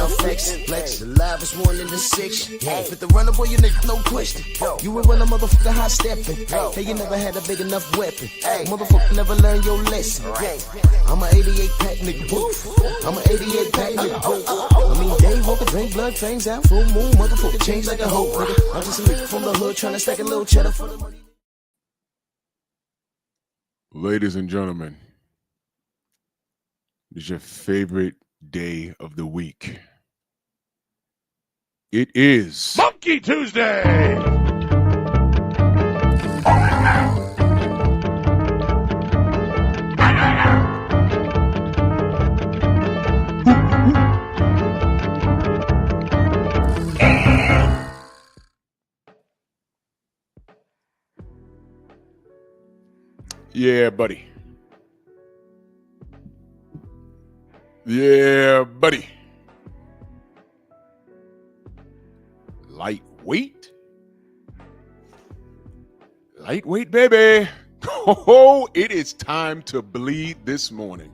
flex. The live is 1 in the 6. Fit the runner, boy, you nigga, no question. You will run a motherfucker high stepping. Hey, you never had a big enough weapon. Motherfucker never learned your lesson. I'm an 88 pack nigga. I'm an 88 pack nigga. I mean, day walker, drink blood, fangs out, full moon, motherfucker change like a hoe, nigga. I'm just a nigga from the hood trying to stack a little cheddar for the money. Ladies and gentlemen, it's your favorite day of the week. It is Monkey Tuesday. Yeah, buddy. Yeah, buddy. Lightweight. Lightweight, baby. Oh, it is time to bleed this morning.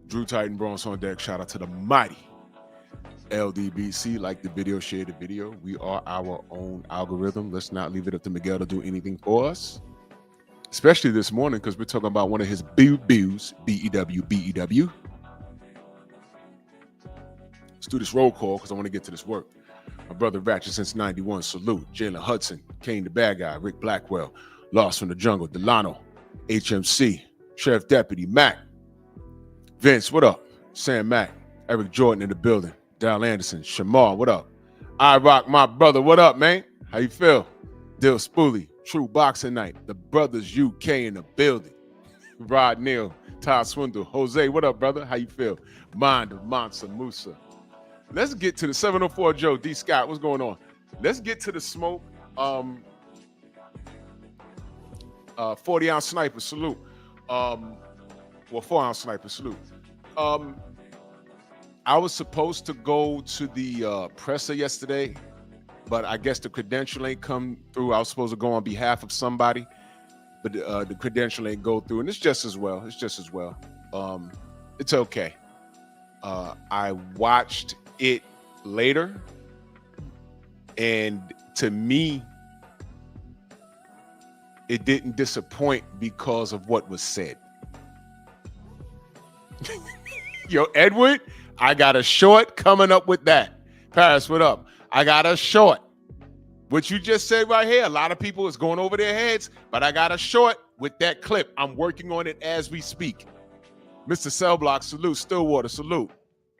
Drew Titan Bronx on deck. Shout out to the mighty LDBC. Like the video, share the video. We are our own algorithm. Let's not leave it up to Miguel to do anything for us. Especially this morning, because we're talking about one of his B-Bews, B-E-W, B-E-W. Let's do this roll call because I want to get to this work. My brother Ratchet since 91, salute. Jalen Hudson, Kane the bad guy, Rick Blackwell, Lost from the Jungle, Delano, HMC, Sheriff Deputy, Mac, Vince, what up? Sam Mac, Eric Jordan in the building, Dal Anderson, Shamar, what up? I Rock, my brother, what up, man? How you feel? Dill Spoolie, True Boxing Night, the Brothers UK in the building. Rod Neal, Todd Swindle, Jose, what up, brother? How you feel? Mind of Mansa Musa. Let's get to the 704 Joe, D. Scott, what's going on? Let's get to the smoke. 40-ounce sniper, salute. 4-ounce sniper, salute. I was supposed to go to the presser yesterday, but I guess the credential ain't come through. I was supposed to go on behalf of somebody, but the credential ain't go through, and it's just as well. It's just as well. It's okay. I watched it later, and to me, it didn't disappoint because of what was said. Yo, Edward, I got a short coming up with that. Paris, what up? I got a short. What you just said right here, a lot of people is going over their heads, but I got a short with that clip. I'm working on it as we speak. Mr. Cellblock, salute. Stillwater, salute.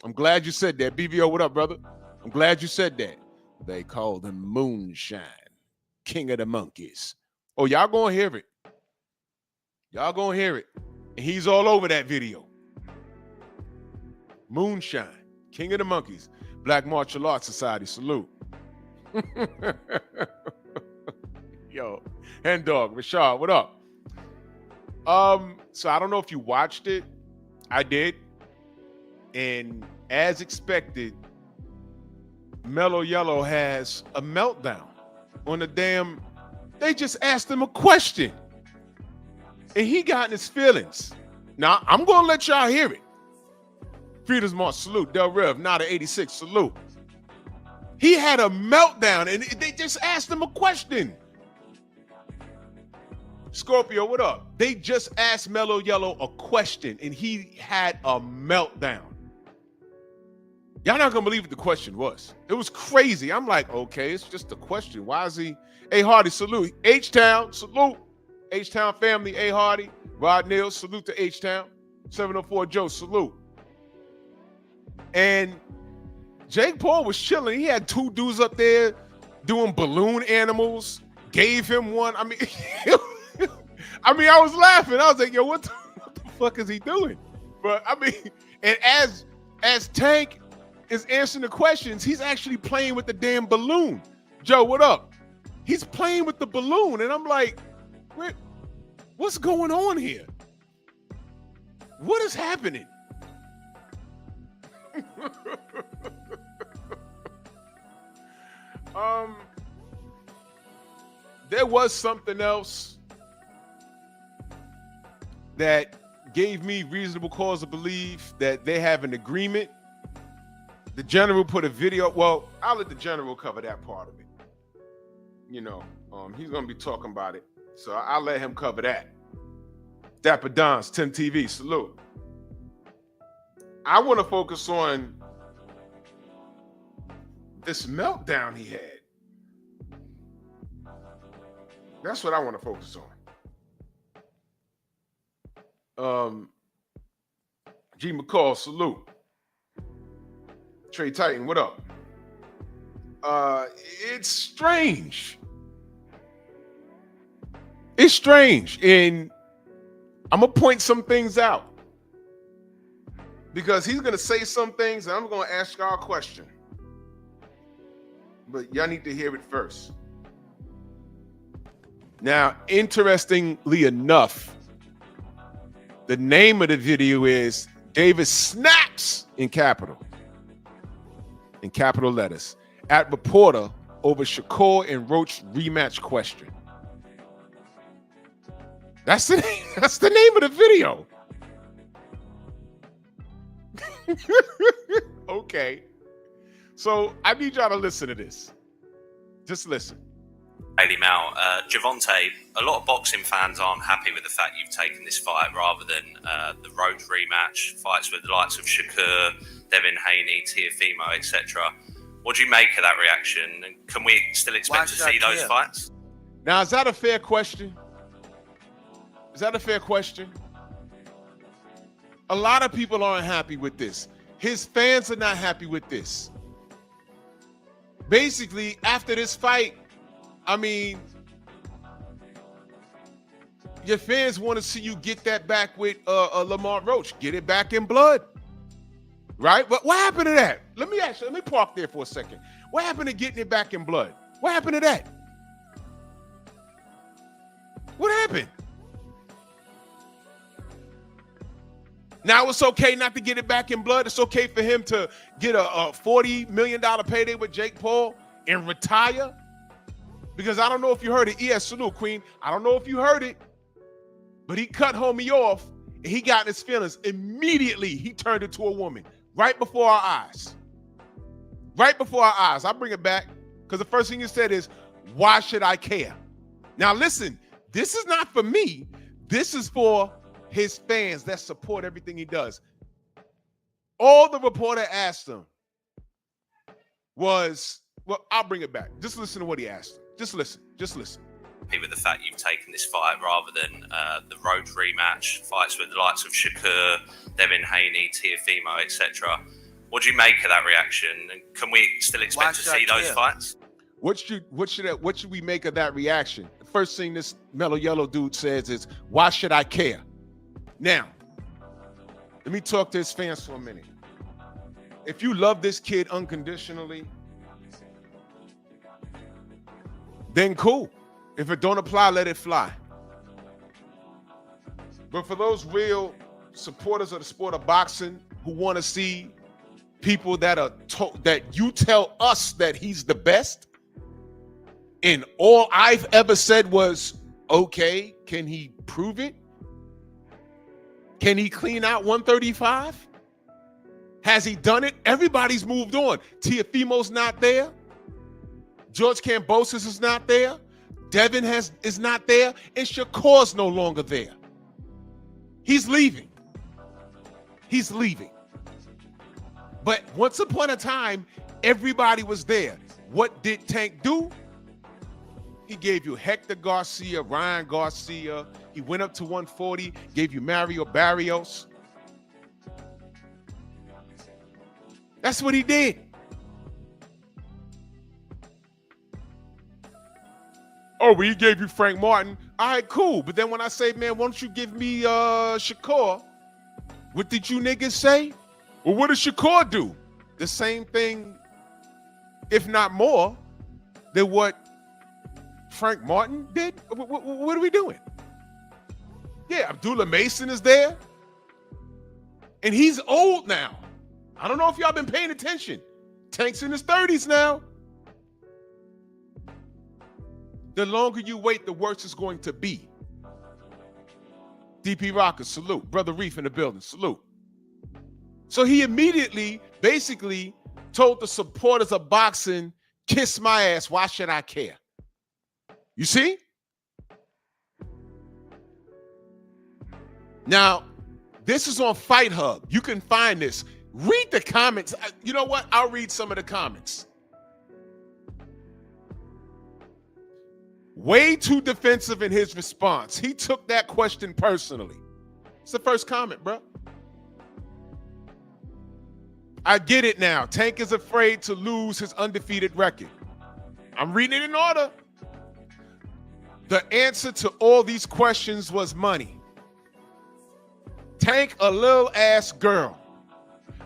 I'm glad you said that. BVO, what up, brother? I'm glad you said that. They called him Moonshine, King of the Monkeys. Oh, y'all gonna hear it. Y'all gonna hear it. And he's all over that video. Moonshine, King of the Monkeys. Black Martial Arts Society, salute. Yo, Hen Dog, Rashad, what up? So I don't know if you watched it. I did. And as expected, Mellow Yellow has a meltdown on the damn. They just asked him a question. And he got in his feelings. Now, I'm going to let y'all hear it. Freedom's March, salute. Del Rev, Nada 86, salute. He had a meltdown, and they just asked him a question. Scorpio, what up? They just asked Mellow Yellow a question, and he had a meltdown. Y'all not gonna believe what the question was. It was crazy. I'm like, okay, it's just a question. Why is he? A Hardy, salute. H-Town, salute. H-Town family, A Hardy. Rod Neal, salute to H-Town. 704 Joe, salute. And Jake Paul was chilling. He had two dudes up there doing balloon animals. Gave him one. I mean, I was laughing. I was like, yo, what the fuck is he doing? But I mean, and as Tank is answering the questions, he's actually playing with the damn balloon. Joe, what up? He's playing with the balloon, and I'm like, what's going on here? What is happening? There was something else that gave me reasonable cause to believe that they have an agreement The general put a video. Well, I'll let the general cover that part of it. You know, he's gonna be talking about it, so I'll let him cover that. Dapper Dons, Tim TV, salute. I want to focus on this meltdown he had. That's what I want to focus on. G McCall, salute. Trey Titan, what up? It's strange. It's strange. And I'm going to point some things out. Because he's going to say some things and I'm going to ask y'all a question. But y'all need to hear it first. Now, interestingly enough, the name of the video is Davis Snaps in capital letters at reporter over Shakur and Roach rematch question. That's the name of the video. Okay. So I need y'all to listen to this. Just listen. Daily Mail, Javonte, a lot of boxing fans aren't happy with the fact you've taken this fight rather than the road rematch, fights with the likes of Shakur, Devin Haney, Teofimo, etc. What do you make of that reaction? And can we still expect to see those fights? Now, is that a fair question? Is that a fair question? A lot of people aren't happy with this. His fans are not happy with this. Basically, after this fight, I mean, your fans want to see you get that back with Lamar Roach. Get it back in blood. Right? But what happened to that? Let me park there for a second. What happened to getting it back in blood? What happened to that? What happened? Now it's okay not to get it back in blood. It's okay for him to get a $40 million payday with Jake Paul and retire. Because I don't know if you heard it. Yes, salute, Queen. I don't know if you heard it, but he cut homie off and he got in his feelings. Immediately, he turned into a woman right before our eyes. Right before our eyes. I'll bring it back because the first thing you said is, why should I care? Now, listen, this is not for me. This is for his fans that support everything he does. All the reporter asked him was, well, I'll bring it back. Just listen to what he asked him. Just listen. With the fact you've taken this fight rather than the road rematch, fights with the likes of Shakur, Devin Haney, Teofimo, etc. What do you make of that reaction? And can we still expect to see those fights? What should we make of that reaction? The first thing this mellow yellow dude says is, why should I care? Now, let me talk to his fans for a minute. If you love this kid unconditionally, then cool. If it don't apply, let it fly. But for those real supporters of the sport of boxing who want to see people that you tell us that he's the best, and all I've ever said was, okay, can he prove it? Can he clean out 135? Has he done it? Everybody's moved on. Teofimo's not there. George Kambosos is not there. Devin is not there. And Shakur's no longer there. He's leaving. He's leaving. But once upon a time, everybody was there. What did Tank do? He gave you Hector Garcia, Ryan Garcia. He went up to 140, gave you Mario Barrios. That's what he did. Oh, well, he gave you Frank Martin. All right, cool. But then when I say, man, why don't you give me Shakur? What did you niggas say? Well, what did Shakur do? The same thing, if not more, than what Frank Martin did? What are we doing? Yeah, Abdullah Mason is there. And he's old now. I don't know if y'all been paying attention. Tank's in his 30s now. The longer you wait, the worse it's going to be. DP Rocker, salute. Brother Reef in the building, salute. So he immediately, basically, told the supporters of boxing, kiss my ass, why should I care? You see? Now, this is on Fight Hub. You can find this. Read the comments. You know what? I'll read some of the comments. Way too defensive in his response. He took that question personally. It's the first comment, bro. I get it now. Tank is afraid to lose his undefeated record. I'm reading it in order. The answer to all these questions was money. Tank, a little ass girl.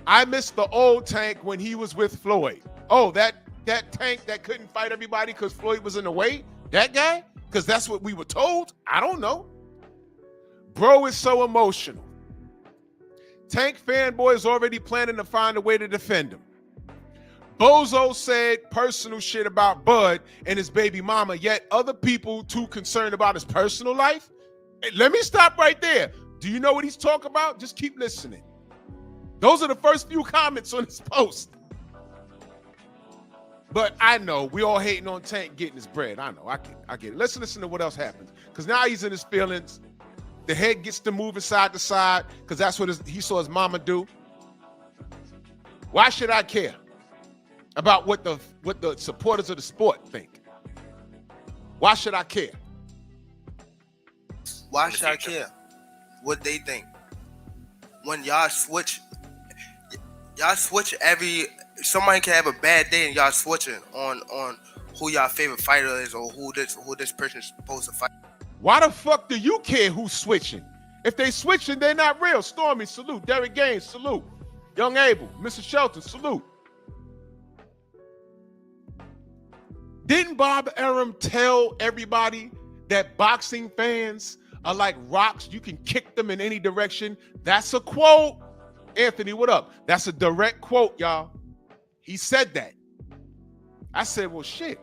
I missed the old Tank when he was with Floyd. Oh, that Tank that couldn't fight everybody because Floyd was in the way? That guy? Because that's what we were told? I don't know. Bro is so emotional. Tank fanboys already planning to find a way to defend him. Bozo said personal shit about Bud and his baby mama, yet other people too concerned about his personal life? Hey, let me stop right there. Do you know what he's talking about? Just keep listening. Those are the first few comments on this post. But I know we all hating on Tank getting his bread. I know, I get it. Let's listen to what else happens. Because now he's in his feelings. The head gets to moving side to side because that's what he saw his mama do. Why should I care about what the supporters of the sport think? Why should I care? Why should I care what they think? When y'all switch somebody can have a bad day and y'all switching on who y'all favorite fighter is or who this person is supposed to fight. Why the fuck do you care who's switching? If they switching, they're not real. Stormy, salute. Derek Gaines, salute. Young Abel, Mr. Shelton, salute. Didn't Bob Arum tell everybody that boxing fans are like rocks? You can kick them in any direction. That's a quote. Anthony, what up? That's a direct quote, y'all. He said that. I said, well, shit.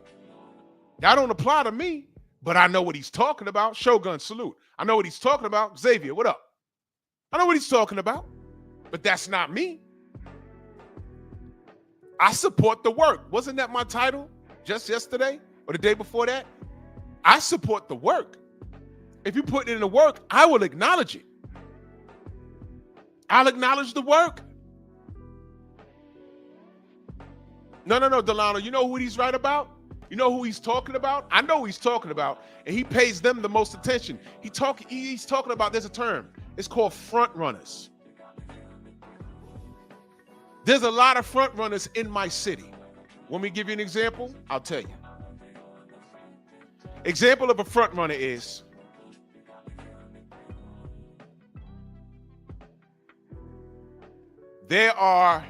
That don't apply to me, but I know what he's talking about. Shogun, salute. I know what he's talking about. Xavier, what up? I know what he's talking about, but that's not me. I support the work. Wasn't that my title just yesterday or the day before that? I support the work. If you put it in the work, I will acknowledge it. I'll acknowledge the work. No, Delano. You know who he's right about? You know who he's talking about? I know who he's talking about, and he pays them the most attention. He's talking about, there's a term. It's called front runners. There's a lot of front runners in my city. Want me to give you an example? I'll tell you. Example of a front runner is there are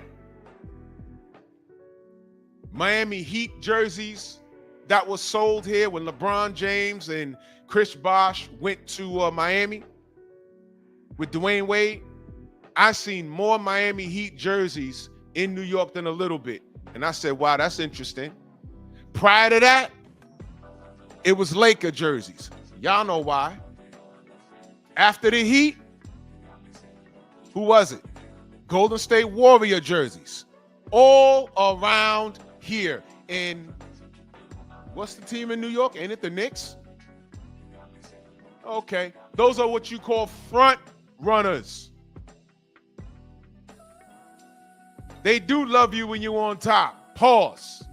Miami Heat jerseys that were sold here when LeBron James and Chris Bosh went to Miami with Dwayne Wade. I seen more Miami Heat jerseys in New York than a little bit. And I said, wow, that's interesting. Prior to that, it was Laker jerseys. Y'all know why. After the Heat, who was it? Golden State Warrior jerseys. All around here in, what's the team in New York? Ain't it the Knicks? Okay. Those are what you call front runners. They do love you when you're on top. Pause.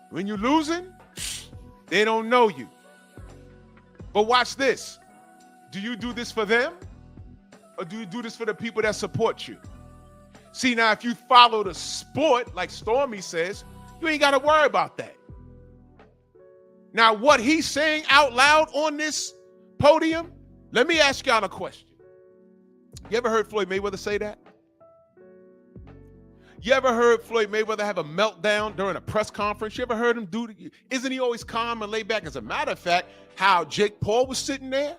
When you're losing, they don't know you. But watch this. Do you do this for them? Or do you do this for the people that support you? See, now, if you follow the sport, like Stormy says, you ain't got to worry about that. Now, what he's saying out loud on this podium, let me ask y'all a question. You ever heard Floyd Mayweather say that? You ever heard Floyd Mayweather have a meltdown during a press conference? You ever heard him do it? Isn't he always calm and laid back? As a matter of fact, how Jake Paul was sitting there,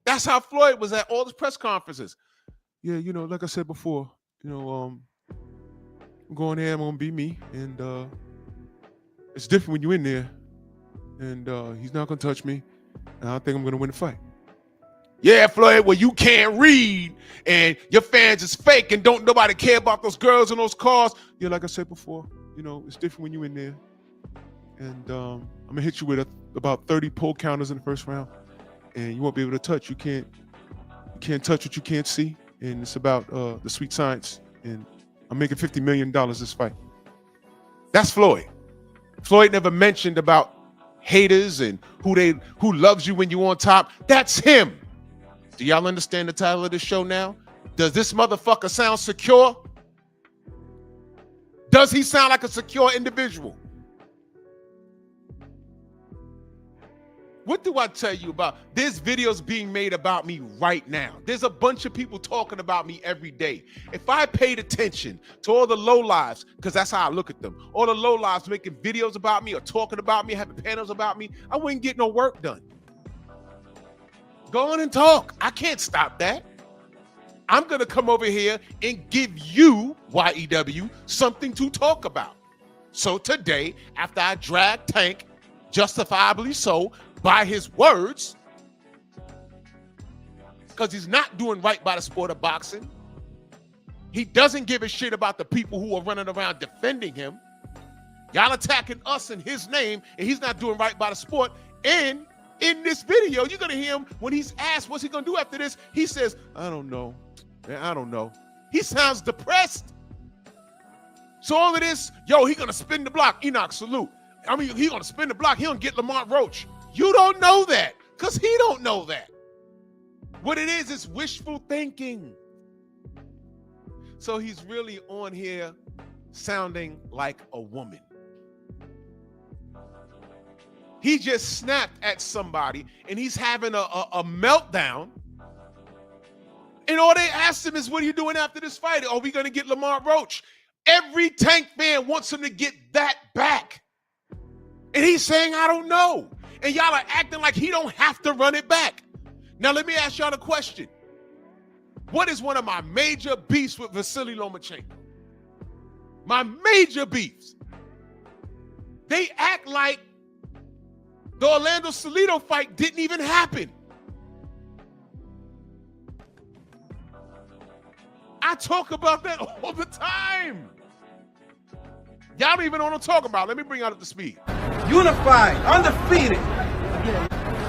that's how Floyd was at all his press conferences. Yeah, you know, like I said before, you know, I'm going there, I'm going to be me. And it's different when you're in there. And he's not going to touch me. And I think I'm going to win the fight. Yeah, Floyd, well, you can't read and your fans is fake and don't nobody care about those girls in those cars. Yeah, like I said before, you know, it's different when you're in there. And I'm going to hit you with about 30 pull counters in the first round. And you won't be able to touch. You can't touch what you can't see. And it's about the sweet science. And I'm making $50 million this fight. That's Floyd. Floyd never mentioned about haters and who loves you when you're on top. That's him. Do y'all understand the title of this show now? Does this motherfucker sound secure? Does he sound like a secure individual? What do I tell you about? There's videos being made about me right now. There's a bunch of people talking about me every day. If I paid attention to all the lowlives, because that's how I look at them, all the lowlives making videos about me or talking about me, having panels about me, I wouldn't get no work done. Go on and talk. I can't stop that. I'm going to come over here and give you, YEW, something to talk about. So today, after I drag Tank, justifiably so, by his words, because he's not doing right by the sport of boxing. He doesn't give a shit about the people who are running around defending him. Y'all attacking us in his name, and he's not doing right by the sport. And in this video, you're going to hear him when he's asked what's he going to do after this. He says, I don't know. I don't know. He sounds depressed. So all of this, yo, he going to spin the block. Enoch, salute. I mean, he going to spin the block. He going to get Lamont Roach. You don't know that because he don't know that. What it is wishful thinking. So he's really on here sounding like a woman. He just snapped at somebody and he's having a meltdown. And all they asked him is, what are you doing after this fight? Are we going to get Lamont Roach? Every Tank fan wants him to get that back. And he's saying, I don't know. And y'all are acting like he don't have to run it back. Now, let me ask y'all a question. What is one of my major beefs with Vasily Lomachenko? My major beefs. They act like the Orlando Salido fight didn't even happen. I talk about that all the time. Y'all don't even know what I'm talking about. Let me bring y'all up to speed. Unified, undefeated.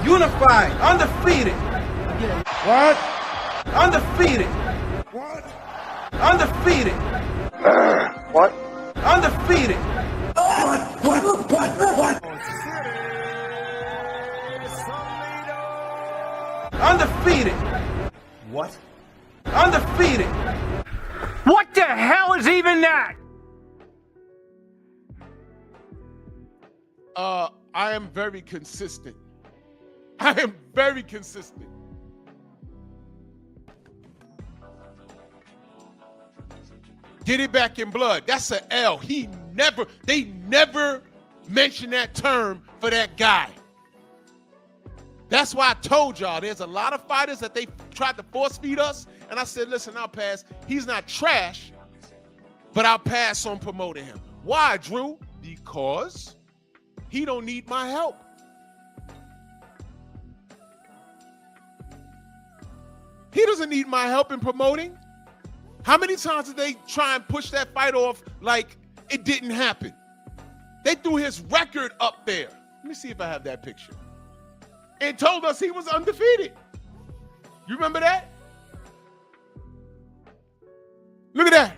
Unified, undefeated. What? Undefeated. What? Undefeated. What? Undefeated. What? Undefeated. What? Undefeated. What the hell is even that? I am very consistent. I am very consistent. Get it back in blood. That's an L. They never mentioned that term for that guy. That's why I told y'all there's a lot of fighters that they tried to force feed us. And I said, listen, I'll pass. He's not trash, but I'll pass on promoting him. Why, Drew? Because he don't need my help. He doesn't need my help in promoting. How many times did they try and push that fight off like it didn't happen? They threw his record up there. Let me see if I have that picture. And told us he was undefeated. You remember that? Look at that.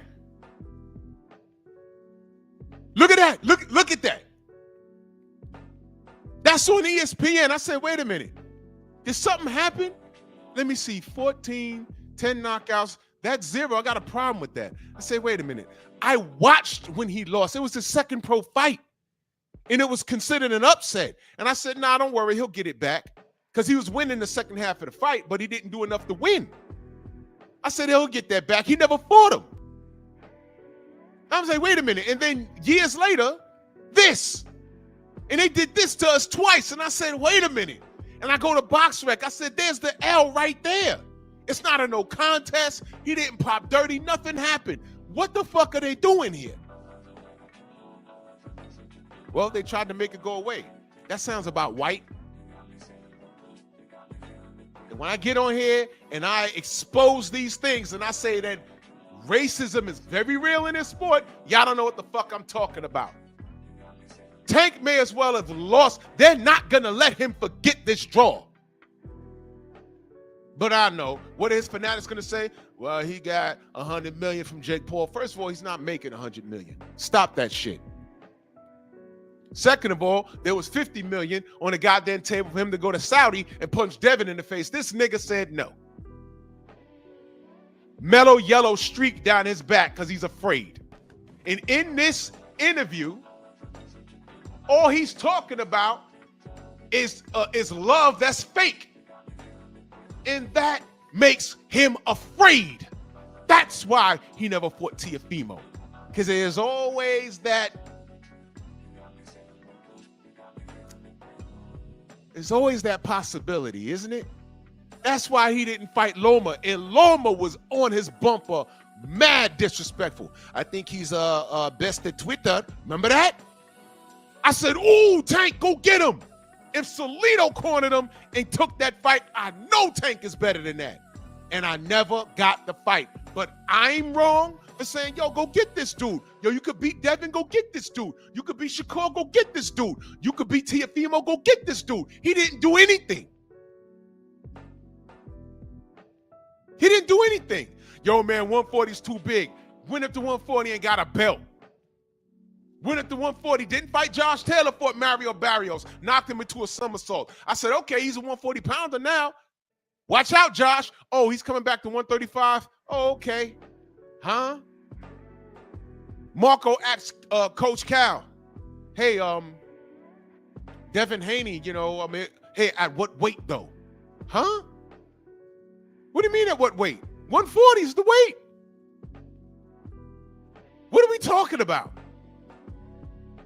Look at that. Look at that. That's on ESPN. I said, wait a minute. Did something happen? Let me see. 14, 10 knockouts. That's 0. I got a problem with that. I said, wait a minute. I watched when he lost. It was his second pro fight. And it was considered an upset. And I said, nah, don't worry. He'll get it back. Because he was winning the second half of the fight, but he didn't do enough to win. I said, he'll get that back. He never fought him. I was like, wait a minute. And then years later, this. And they did this to us twice. And I said, wait a minute. And I go to BoxRec. I said, there's the L right there. It's not a no contest. He didn't pop dirty. Nothing happened. What the fuck are they doing here? Well, they tried to make it go away. That sounds about white. And when I get on here and I expose these things and I say that racism is very real in this sport, y'all don't know what the fuck I'm talking about. Tank may as well have lost. They're not going to let him forget this draw. But I know. What are his fanatics going to say? Well, he got $100 million from Jake Paul. First of all, he's not making $100 million. Stop that shit. Second of all, there was $50 million on the goddamn table for him to go to Saudi and punch Devin in the face. This nigga said no. Mellow yellow streak down his back because he's afraid. And in this interview, all he's talking about is love that's fake. And that makes him afraid. That's why he never fought Teofimo. Because there's always that. There's always that possibility, isn't it? That's why he didn't fight Loma. And Loma was on his bumper, mad disrespectful. I think he's best at Twitter. Remember that? I said, ooh, Tank, go get him. If Salido cornered him and took that fight, I know Tank is better than that. And I never got the fight. But I'm wrong for saying, yo, go get this dude. Yo, you could beat Devin, go get this dude. You could beat Shakur, go get this dude. You could beat Teofimo, go get this dude. He didn't do anything. He didn't do anything. Yo, man, 140 is too big. Went up to 140 and got a belt. Went up to 140, didn't fight Josh Taylor, fought Mario Barrios, knocked him into a somersault. I said, okay, he's a 140-pounder now. Watch out, Josh. Oh, he's coming back to 135? Oh, okay. Huh? Marco asked Coach Cal, hey, Devin Haney, hey, at what weight, though? Huh? What do you mean at what weight? 140 is the weight. What are we talking about?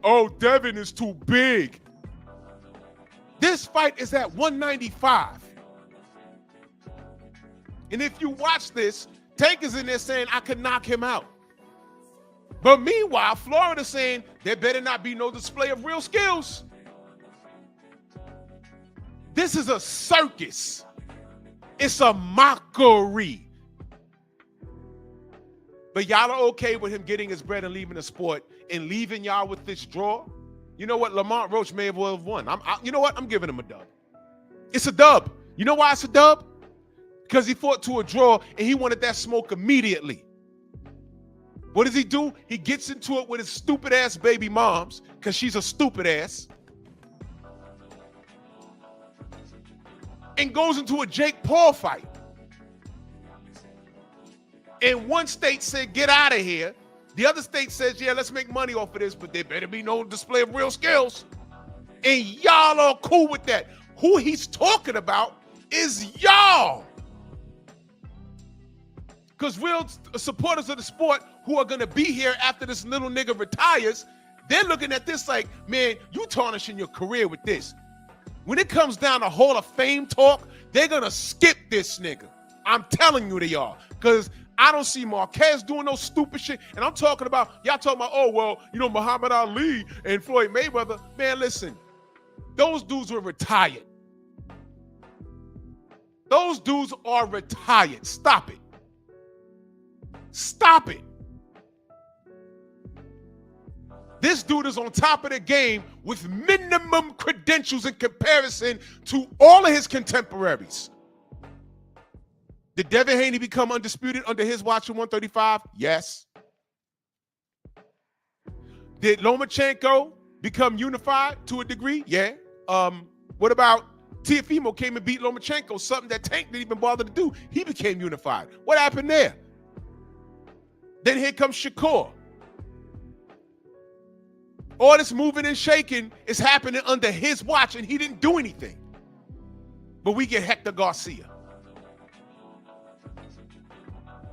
Oh, Devin is too big. This fight is at 195. And if you watch this, Tank is in there saying, I could knock him out. But meanwhile, Florida's saying there better not be no display of real skills. This is a circus. It's a mockery. But y'all are okay with him getting his bread and leaving the sport and leaving y'all with this draw? You know what? Lamont Roach may have well have won. You know what? I'm giving him a dub. It's a dub. You know why it's a dub? Because he fought to a draw and he wanted that smoke immediately. What does he do? He gets into it with his stupid ass baby moms because she's a stupid ass. And goes into a Jake Paul fight. And one state said, get out of here. The other state says, yeah, let's make money off of this, but there better be no display of real skills. And y'all are cool with that. Who he's talking about is y'all. Because real supporters of the sport who are going to be here after this little nigga retires, they're looking at this like, man, you tarnishing your career with this. When it comes down to Hall of Fame talk, they're going to skip this nigga. I'm telling you they are. Because I don't see Marquez doing no stupid shit. And I'm talking about, y'all talking about, oh, well, Muhammad Ali and Floyd Mayweather. Man, listen, those dudes were retired. Those dudes are retired. Stop it. Stop it. This dude is on top of the game with minimum credentials in comparison to all of his contemporaries. Did Devin Haney become undisputed under his watch at 135? Yes. Did Lomachenko become unified to a degree? Yeah. What about Teofimo came and beat Lomachenko, something that Tank didn't even bother to do. He became unified. What happened there? Then here comes Shakur. All this moving and shaking is happening under his watch, and he didn't do anything. But we get Hector Garcia.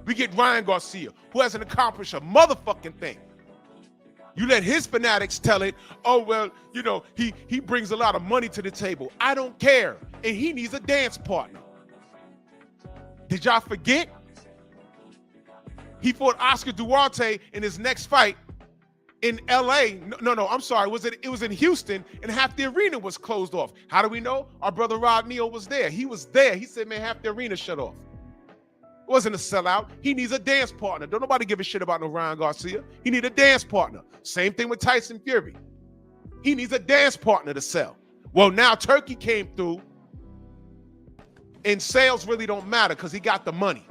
We get Ryan Garcia, who hasn't accomplished a motherfucking thing. You let his fanatics tell it, oh, well, he brings a lot of money to the table. I don't care. And he needs a dance partner. Did y'all forget? He fought Oscar Duarte in his next fight, in LA. No, I'm sorry. It was in Houston, and half the arena was closed off. How do we know? Our brother Rod Neal was there. He was there. He said, man, half the arena shut off. It wasn't a sellout. He needs a dance partner. Don't nobody give a shit about no Ryan Garcia. He need a dance partner. Same thing with Tyson Fury. He needs a dance partner to sell. Well, now Turkey came through, and sales really don't matter because he got the money.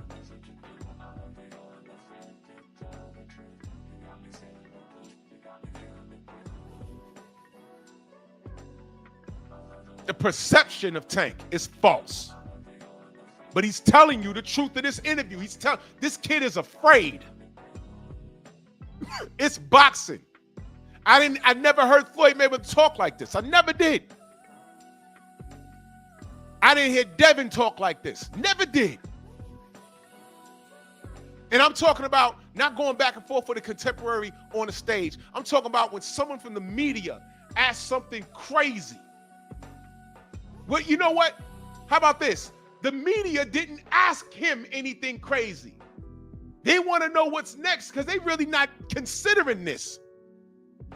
The perception of Tank is false. But he's telling you the truth of this interview. This kid is afraid. It's boxing. I never heard Floyd Mayweather talk like this. I never did. I didn't hear Devin talk like this. Never did. And I'm talking about not going back and forth with a contemporary on the stage. I'm talking about when someone from the media asks something crazy. Well, you know what? How about this? The media didn't ask him anything crazy. They want to know what's next because they really not considering this.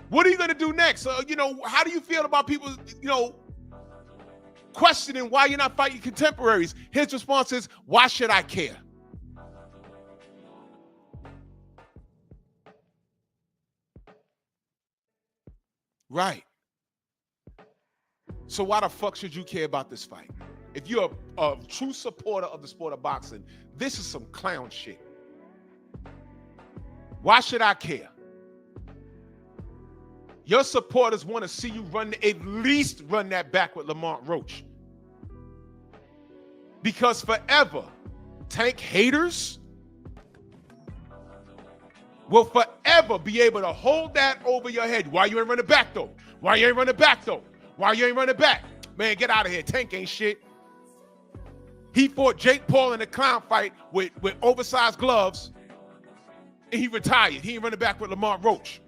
What are you going to do next? How do you feel about people, questioning why you're not fighting contemporaries? His response is, why should I care? Right. So why the fuck should you care about this fight? If you're a true supporter of the sport of boxing, this is some clown shit. Why should I care? Your supporters want to see you at least run that back with Lamont Roach. Because forever, Tank haters will forever be able to hold that over your head. Why you ain't running back, though? Why you ain't running back, though? Why you ain't running back? Man, get out of here. Tank ain't shit. He fought Jake Paul in a clown fight with oversized gloves, and he retired. He ain't running back with Lamont Roach.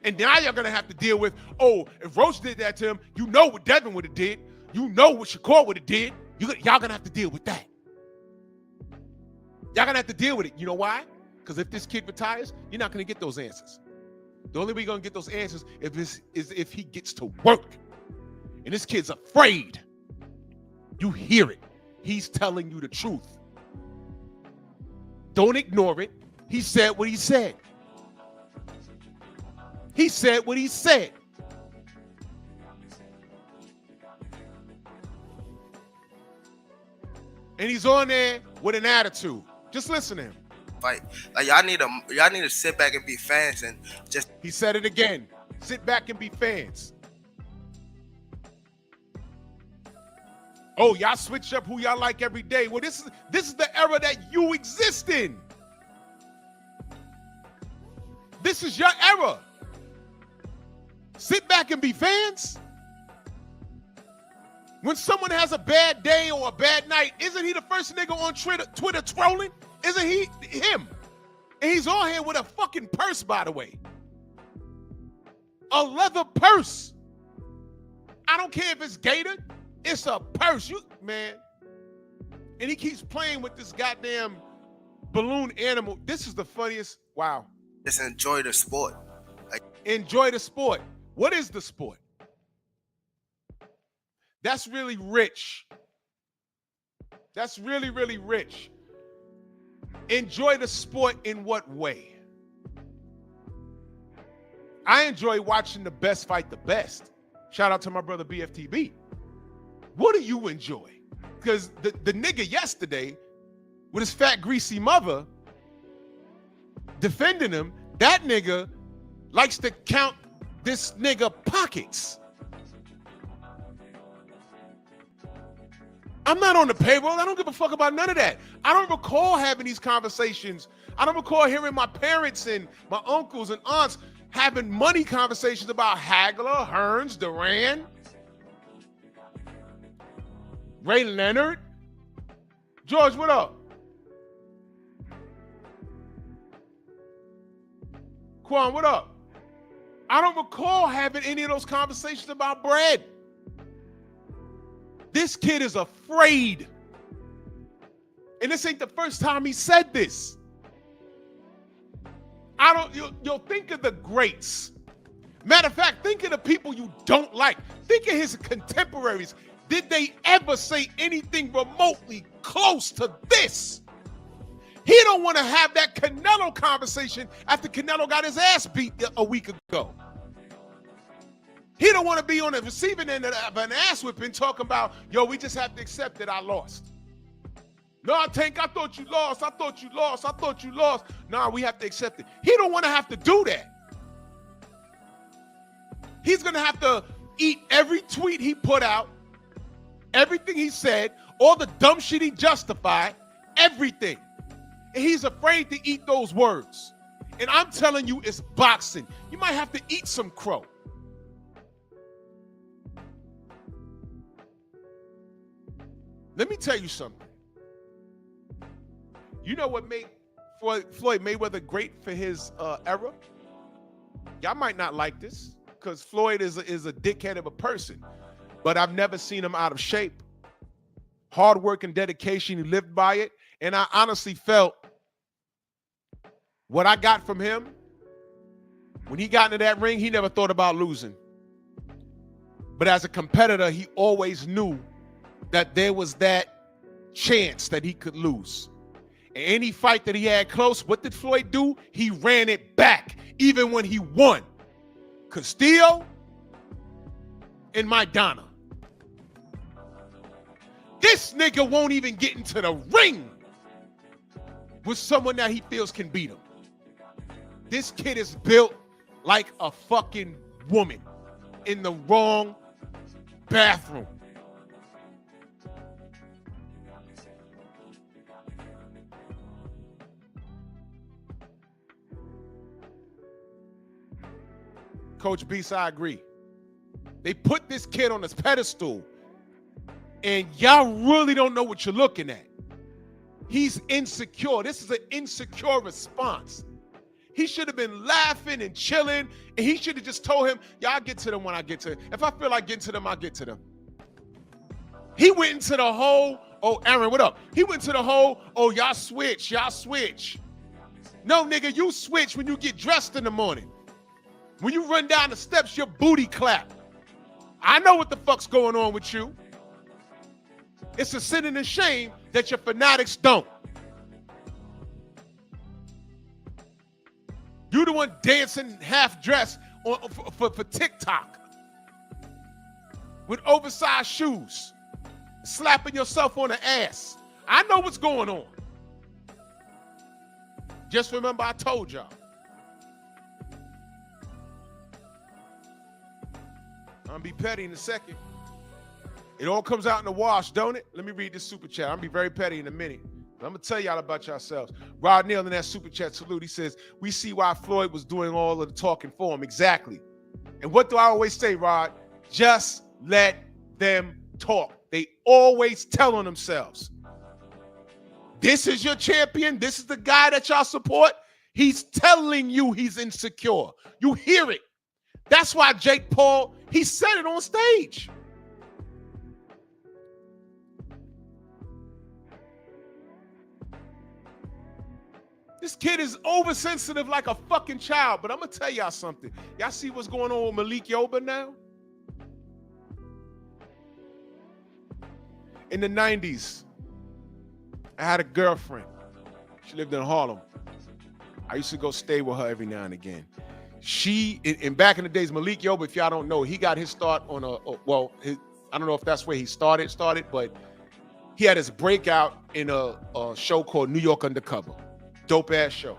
And now you're going to have to deal with, if Roach did that to him, you know what Devin would have did. You know what Shakur would have did. Y'all going to have to deal with that. Y'all going to have to deal with it. You know why? Because if this kid retires, you're not going to get those answers. The only way you're going to get those answers is if he gets to work. And this kid's afraid. You hear it. He's telling you the truth. Don't ignore it. He said what he said. He said what he said. And he's on there with an attitude. Just listen to him. Fight. Like y'all need to sit back and be fans and just. He said it again. Sit back and be fans. Oh, y'all switch up who y'all like every day. Well, this is the era that you exist in. This is your era. Sit back and be fans. When someone has a bad day or a bad night, isn't he the first nigga on Twitter trolling? Isn't he him? And he's on here with a fucking purse, by the way. A leather purse. I don't care if it's gator. It's a purse. Man. And he keeps playing with this goddamn balloon animal. This is the funniest. Wow. Just enjoy the sport. Enjoy the sport. What is the sport? That's really rich. That's really, really rich. Enjoy the sport in what way? I enjoy watching the best fight the best. Shout out to my brother BFTB. What do you enjoy? Because the nigga yesterday with his fat, greasy mother defending him, that nigga likes to count this nigga pockets. I'm not on the payroll. I don't give a fuck about none of that. I don't recall having these conversations. I don't recall hearing my parents and my uncles and aunts having money conversations about Hagler, Hearns, Duran, Ray Leonard. George, what up? Quan, what up? I don't recall having any of those conversations about bread. This kid is afraid. And this ain't the first time he said this. You'll think of the greats. Matter of fact, think of the people you don't like. Think of his contemporaries. Did they ever say anything remotely close to this? He don't want to have that Canelo conversation after Canelo got his ass beat a week ago. He don't want to be on the receiving end of an ass whipping talking about, yo, we just have to accept that I lost. No, Tank, I thought you lost. I thought you lost. I thought you lost. Nah, we have to accept it. He don't want to have to do that. He's going to have to eat every tweet he put out, everything he said, all the dumb shit he justified, everything. And he's afraid to eat those words. And I'm telling you, it's boxing. You might have to eat some crow. Let me tell you something. You know what made Floyd Mayweather great for his era? Y'all might not like this because Floyd is a dickhead of a person, but I've never seen him out of shape. Hard work and dedication, he lived by it. And I honestly felt what I got from him, when he got into that ring, he never thought about losing. But as a competitor, he always knew that there was that chance that he could lose. And any fight that he had close, what did Floyd do? He ran it back, even when he won. Castillo and Maidana. This nigga won't even get into the ring with someone that he feels can beat him. This kid is built like a fucking woman in the wrong bathroom. Coach Beast, I agree. They put this kid on this pedestal, and y'all really don't know what you're looking at. He's insecure. This is an insecure response. He should have been laughing and chilling, and he should have just told him, yeah, I'll get to them when I get to them. If I feel like getting to them, I'll get to them. He went into the whole, oh, Aaron, what up? He went to the whole, oh, y'all switch. No, nigga, you switch when you get dressed in the morning. When you run down the steps, your booty clap. I know what the fuck's going on with you. It's a sin and a shame that your fanatics don't. You the one dancing half dressed for TikTok with oversized shoes, slapping yourself on the ass. I know what's going on. Just remember I told y'all. I'm gonna be petty in a second. It all comes out in the wash, don't it? Let me read this super chat. I'm gonna be very petty in a minute. But I'm gonna tell y'all about yourselves. Rod Neal in that super chat salute. He says, we see why Floyd was doing all of the talking for him. Exactly. And what do I always say, Rod? Just let them talk. They always tell on themselves. This is your champion. This is the guy that y'all support. He's telling you he's insecure. You hear it. That's why Jake Paul, he said it on stage. This kid is oversensitive like a fucking child, but I'm going to tell y'all something. Y'all see what's going on with Malik Yoba now? In the 90s, I had a girlfriend. She lived in Harlem. I used to go stay with her every now and again. In back in the days, Malik Yoba, if y'all don't know, he got his start on I don't know if that's where he started, but he had his breakout in a show called New York Undercover. Dope ass show.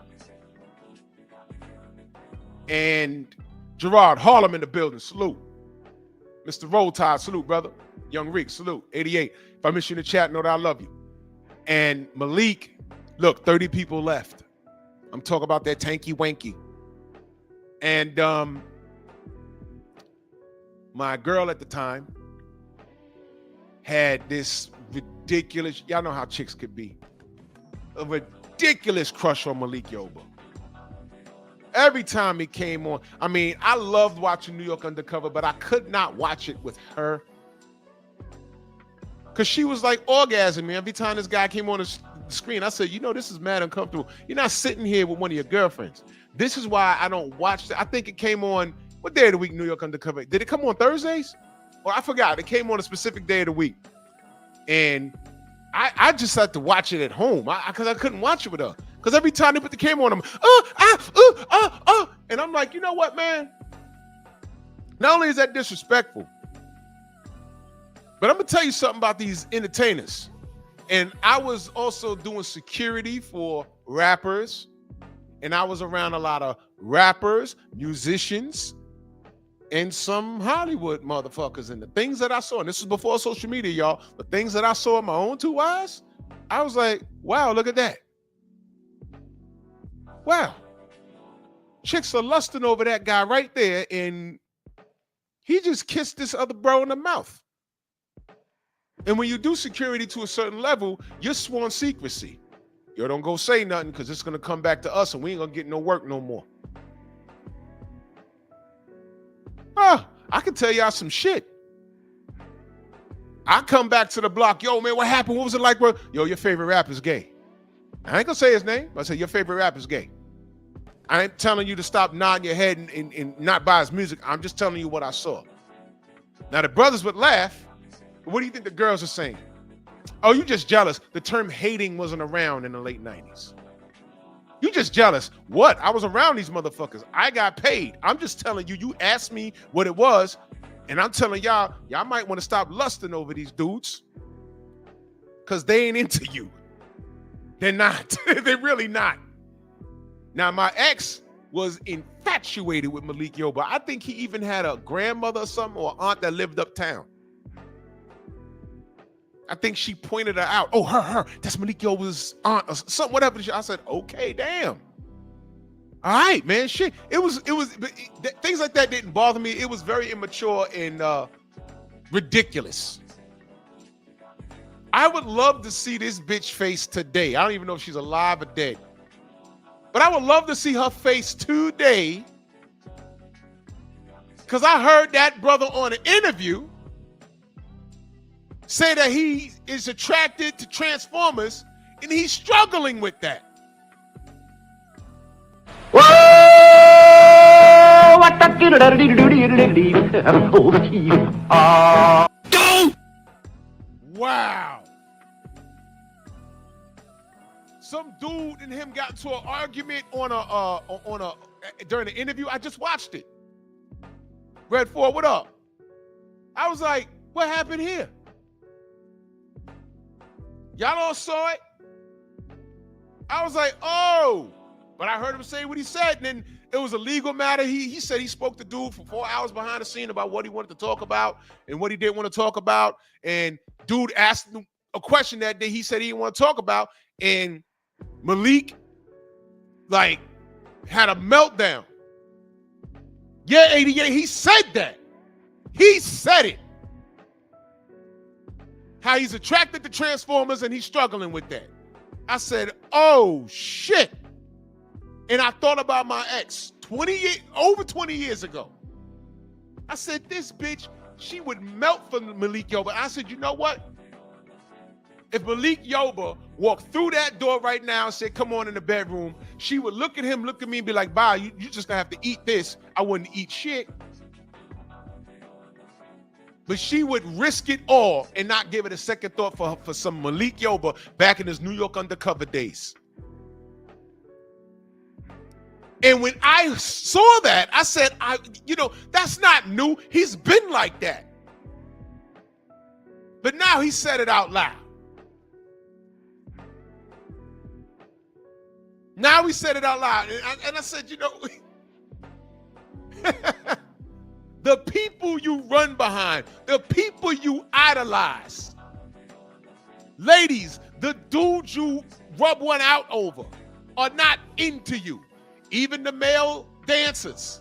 And Gerard, Harlem in the building, salute. Mr. Roll Tide, salute, brother. Young Rick, salute. 88. If I miss you in the chat, know that I love you. And Malik, look, 30 people left. I'm talking about that tanky wanky. And my girl at the time had this ridiculous, y'all know how chicks could be, a ridiculous crush on Malik Yoba. Every time he came on, I mean, I loved watching New York Undercover, but I could not watch it with her. Because she was like orgasming me every time this guy came on the screen. I said, you know, this is mad uncomfortable. You're not sitting here with one of your girlfriends. This is why I don't watch it. I think it came on What day of the week New York Undercover? Did it come on Thursdays? Or I forgot. It came on a specific day of the week. And I just had to watch it at home because I couldn't watch it with her. Because every time they put the camera on, I'm, and I'm like, you know what, man? Not only is that disrespectful, but I'm going to tell you something about these entertainers. And I was also doing security for rappers. And I was around a lot of rappers, musicians, and some Hollywood motherfuckers. And the things that I saw, and this was before social media, y'all, the things that I saw in my own two eyes, I was like, wow, look at that. Wow. Chicks are lusting over that guy right there, and he just kissed this other bro in the mouth. And when you do security to a certain level, you're sworn secrecy. Yo, don't go say nothing because it's going to come back to us and we ain't going to get no work no more. I can tell y'all some shit. I come back to the block. Yo, man, what happened? What was it like, bro? Yo, your favorite rapper's gay. I ain't going to say his name. I say your favorite rapper's gay. I ain't telling you to stop nodding your head and not buy his music. I'm just telling you what I saw. Now, the brothers would laugh. But what do you think the girls are saying? Oh, you just jealous. The term hating wasn't around in the late 90s. You just jealous. What? I was around these motherfuckers. I got paid. I'm just telling you, you asked me what it was, and I'm telling y'all might want to stop lusting over these dudes because they ain't into you. They're not. They're really not. Now, my ex was infatuated with Malik Yoba. I think he even had a grandmother or something or aunt that lived uptown. I think she pointed her out. Oh, her. That's Malik Yoba's aunt or something, whatever. I said, okay, damn. All right, man, shit. It was things like that didn't bother me. It was very immature and ridiculous. I would love to see this bitch face today. I don't even know if she's alive or dead. But I would love to see her face today. Because I heard that brother on an interview say that he is attracted to Transformers and he's struggling with that. Wow. Some dude and him got into an argument during the interview. I just watched it. Red 4, what up? I was like, what happened here? Y'all all saw it? I was like, oh. But I heard him say what he said, and then it was a legal matter. He said he spoke to dude for 4 hours behind the scene about what he wanted to talk about and what he didn't want to talk about. And dude asked him a question that day he said he didn't want to talk about. And Malik, had a meltdown. Yeah, 88, he said that. He said it. How he's attracted to Transformers and he's struggling with that. I said, oh, shit. And I thought about my ex over 20 years ago. I said, this bitch, she would melt for Malik Yoba. I said, you know what? If Malik Yoba walked through that door right now and said, come on in the bedroom, she would look at him, look at me and be like, bye, you just gonna have to eat this. I wouldn't eat shit. But she would risk it all and not give it a second thought for some Malik Yoba back in his New York Undercover days. And when I saw that, I said, that's not new. He's been like that. But now he said it out loud. Now he said it out loud. And I said, the people you run behind, the people you idolize, ladies, the dudes you rub one out over are not into you. Even the male dancers.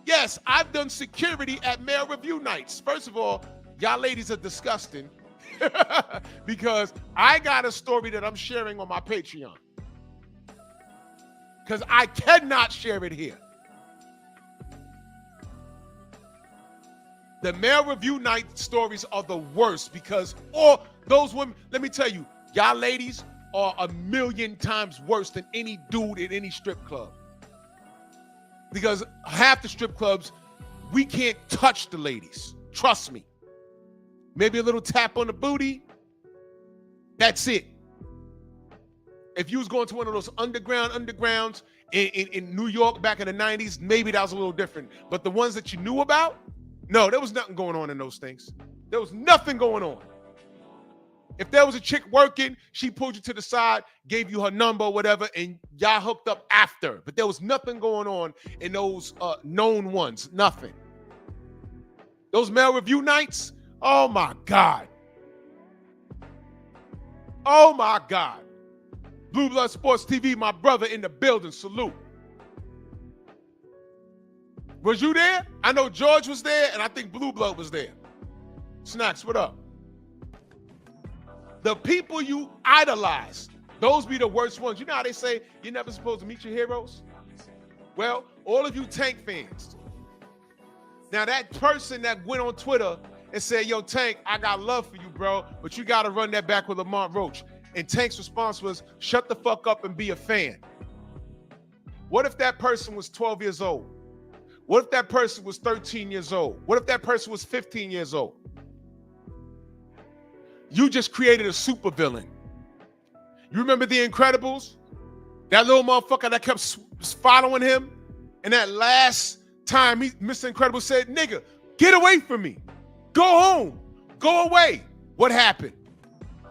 Yes, I've done security at male review nights. First of all, y'all ladies are disgusting because I got a story that I'm sharing on my Patreon. Because I cannot share it here. The male review night stories are the worst because all those women, let me tell you, y'all ladies are 1,000,000 times worse than any dude in any strip club. Because half the strip clubs, we can't touch the ladies. Trust me. Maybe a little tap on the booty. That's it. If you was going to one of those undergrounds in New York back in the 90s, maybe that was a little different. But the ones that you knew about, no, there was nothing going on in those things. There was nothing going on. If there was a chick working, she pulled you to the side, gave you her number or whatever, and y'all hooked up after. But there was nothing going on in those known ones. Nothing. Those male review nights, oh my God. Oh my God. Blue Blood Sports TV, my brother in the building, salute. Was you there? I know George was there, and I think Blue Blood was there. Snacks, what up? The people you idolize, those be the worst ones. You know how they say you're never supposed to meet your heroes? Well, all of you Tank fans. Now that person that went on Twitter and said, yo, Tank, I got love for you, bro, but you got to run that back with Lamont Roach. And Tank's response was, shut the fuck up and be a fan. What if that person was 12 years old? What if that person was 13 years old? What if that person was 15 years old? You just created a supervillain. You remember The Incredibles? That little motherfucker that kept following him? And that last time Mr. Incredible said, nigga, get away from me. Go home. Go away. What happened?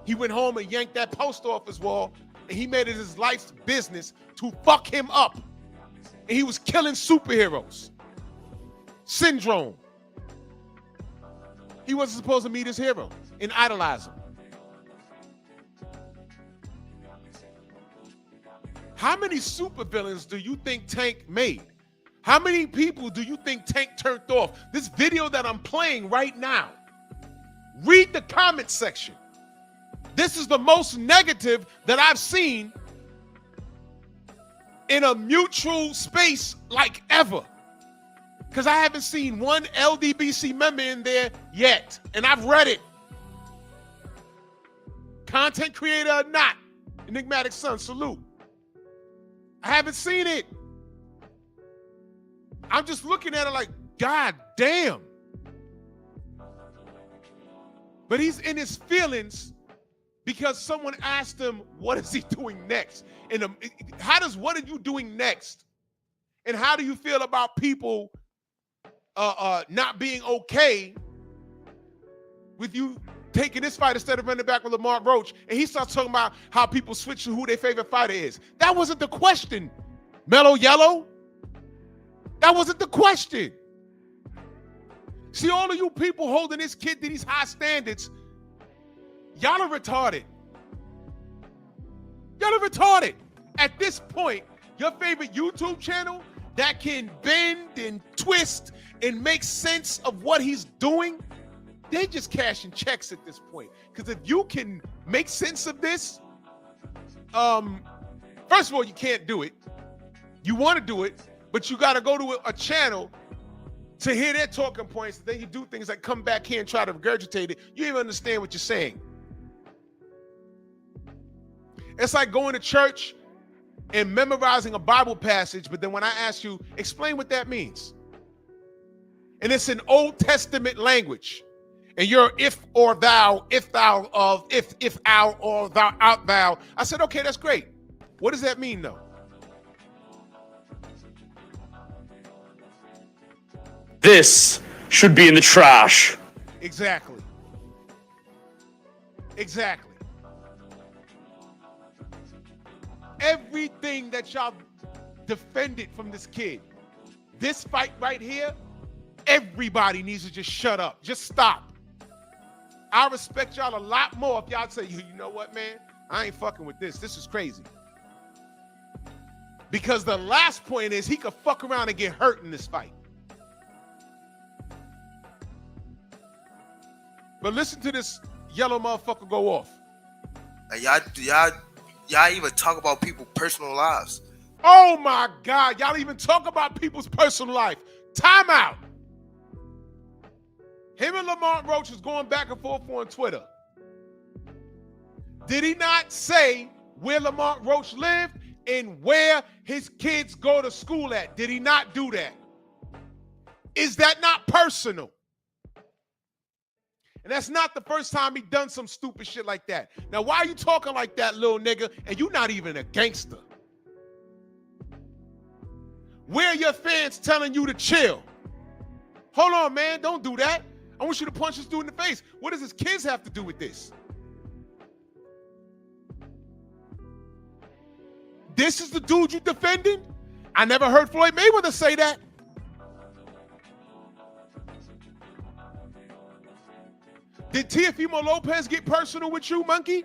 He went home and yanked that post office wall, and he made it his life's business to fuck him up. And he was killing superheroes. Syndrome. He wasn't supposed to meet his hero and idolize him. How many supervillains do you think Tank made? How many people do you think Tank turned off? This video that I'm playing right now, read the comment section. This is the most negative that I've seen in a mutual space like ever. Because I haven't seen one LDBC member in there yet. And I've read it. Content creator or not, Enigmatic Son, salute. I haven't seen it. I'm just looking at it like, God damn. But he's in his feelings because someone asked him, what is he doing next? And what are you doing next? And how do you feel about people not being okay with you taking this fight instead of running back with Lamont Roach? And he starts talking about how people switch to who their favorite fighter is. That wasn't the question, Mellow Yellow. That wasn't the question. See, all of you people holding this kid to these high standards, y'all are retarded. Y'all are retarded. At this point, your favorite YouTube channel that can bend and twist and make sense of what he's doing, they're just cashing checks at this point. Because if you can make sense of this, first of all, you can't do it. You want to do it, but you got to go to a channel to hear their talking points. Then you do things like come back here and try to regurgitate it. You even understand what you're saying. It's like going to church and memorizing a Bible passage, but then when I ask you, explain what that means. And it's in Old Testament language. And you're if or thou, if thou of, if thou or thou art thou. I said, okay, that's great. What does that mean though? This should be in the trash. Exactly. Exactly. Everything that y'all defended from this kid, this fight right here, everybody needs to just shut up. Just stop. I respect y'all a lot more if y'all say, you know what, man? I ain't fucking with this. This is crazy. Because the last point is he could fuck around and get hurt in this fight. But listen to this yellow motherfucker go off. Y'all even talk about people's personal lives. Oh my God, y'all even talk about people's personal life. Time out. Him and Lamont Roach was going back and forth on Twitter. Did he not say where Lamont Roach lived? in where his kids go to school at? Did he not do that? Is that not personal? And that's not the first time he done some stupid shit like that. Now, why are you talking like that, little nigga, and you not even a gangster? Where are your fans telling you to chill? Hold on, man. Don't do that. I want you to punch this dude in the face. What does his kids have to do with this? This is the dude you defending? I never heard Floyd Mayweather say that. Did Teofimo Lopez get personal with you, monkey?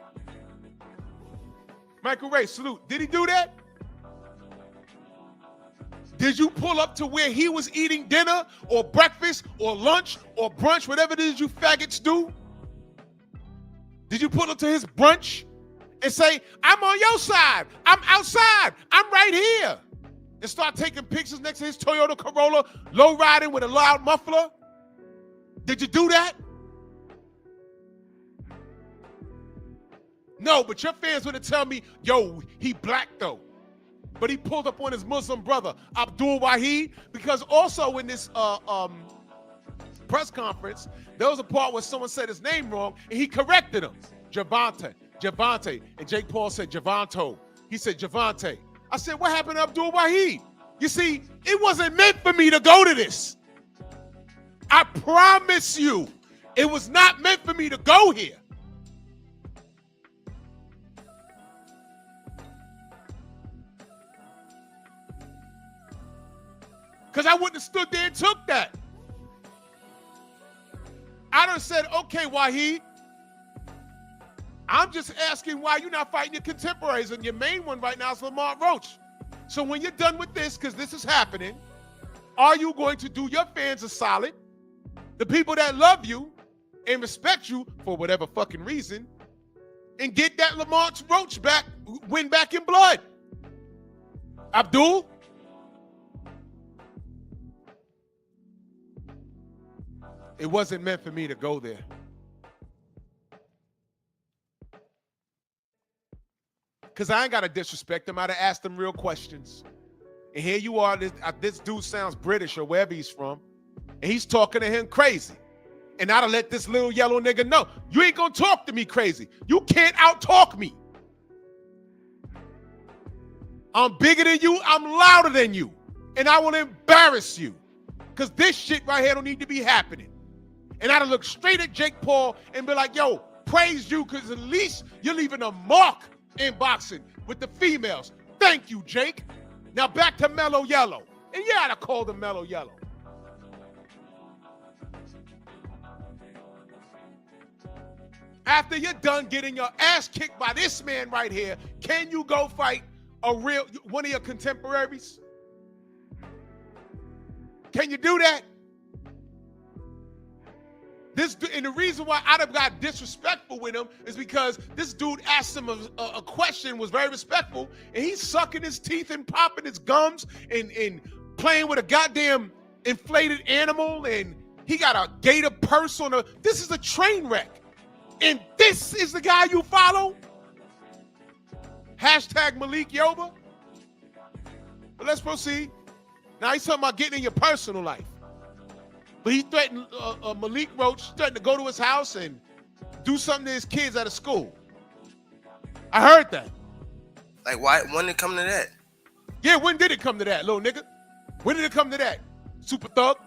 Michael Ray, salute. Did he do that? Did you pull up to where he was eating dinner or breakfast or lunch or brunch, whatever it is you faggots do? Did you pull up to his brunch and say, I'm on your side, I'm outside, I'm right here, and start taking pictures next to his Toyota Corolla, low riding with a loud muffler? Did you do that? No, but your fans would have tell me, yo, he black though. But he pulled up on his Muslim brother, Abdul Wahid, because also in this press conference, there was a part where someone said his name wrong, and he corrected him. Javante. And Jake Paul said Javanto. He said Javante. I said, what happened to Abdul Wahid? You see, it wasn't meant for me to go to this. I promise you, it was not meant for me to go here. Because I wouldn't have stood there and took that. I done said, okay, Wahid, I'm just asking why you're not fighting your contemporaries, and your main one right now is Lamar Roach. So when you're done with this, because this is happening, are you going to do your fans a solid, the people that love you and respect you for whatever fucking reason, and get that Lamar Roach back, win back in blood? Abdul? It wasn't meant for me to go there. Because I ain't got to disrespect him. I'd have asked him real questions. And here you are, this dude sounds British or wherever he's from, and he's talking to him crazy. And I'd have let this little yellow nigga know, you ain't going to talk to me crazy. You can't out-talk me. I'm bigger than you. I'm louder than you. And I will embarrass you. Because this shit right here don't need to be happening. And I'd have looked straight at Jake Paul and be like, yo, praise you, because at least you're leaving a mark in boxing with the females. Thank you, Jake. Now back to Mellow Yellow. And yeah, I'd have called him Mellow Yellow. After you're done getting your ass kicked by this man right here, can you go fight one of your contemporaries? Can you do that? And the reason why I'd have got disrespectful with him is because this dude asked him a question, was very respectful, and he's sucking his teeth and popping his gums and playing with a goddamn inflated animal, and he got a gator purse on this is a train wreck. And this is the guy you follow? Hashtag Malik Yoba. But let's proceed. Now he's talking about getting in your personal life. But he threatened Malik Roach, threatened to go to his house and do something to his kids out of school. I heard that. Like, why? When did it come to that? Yeah, when did it come to that, little nigga? When did it come to that? Super thug?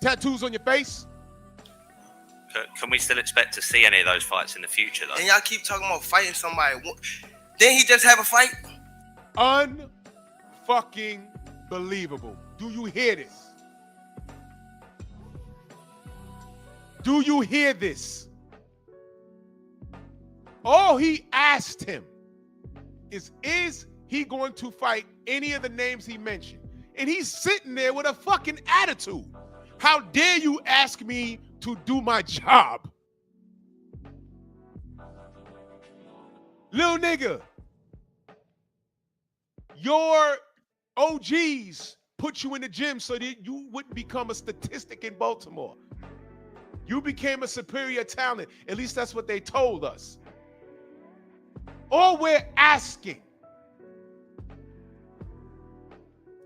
Tattoos on your face? Can we still expect to see any of those fights in the future, though? And y'all keep talking about fighting somebody. Didn't he just have a fight? Unfucking believable. Do you hear this? Do you hear this? All he asked him is he going to fight any of the names he mentioned? And he's sitting there with a fucking attitude. How dare you ask me to do my job? Little nigga, your OGs put you in the gym so that you wouldn't become a statistic in Baltimore. You became a superior talent. At least that's what they told us. All we're asking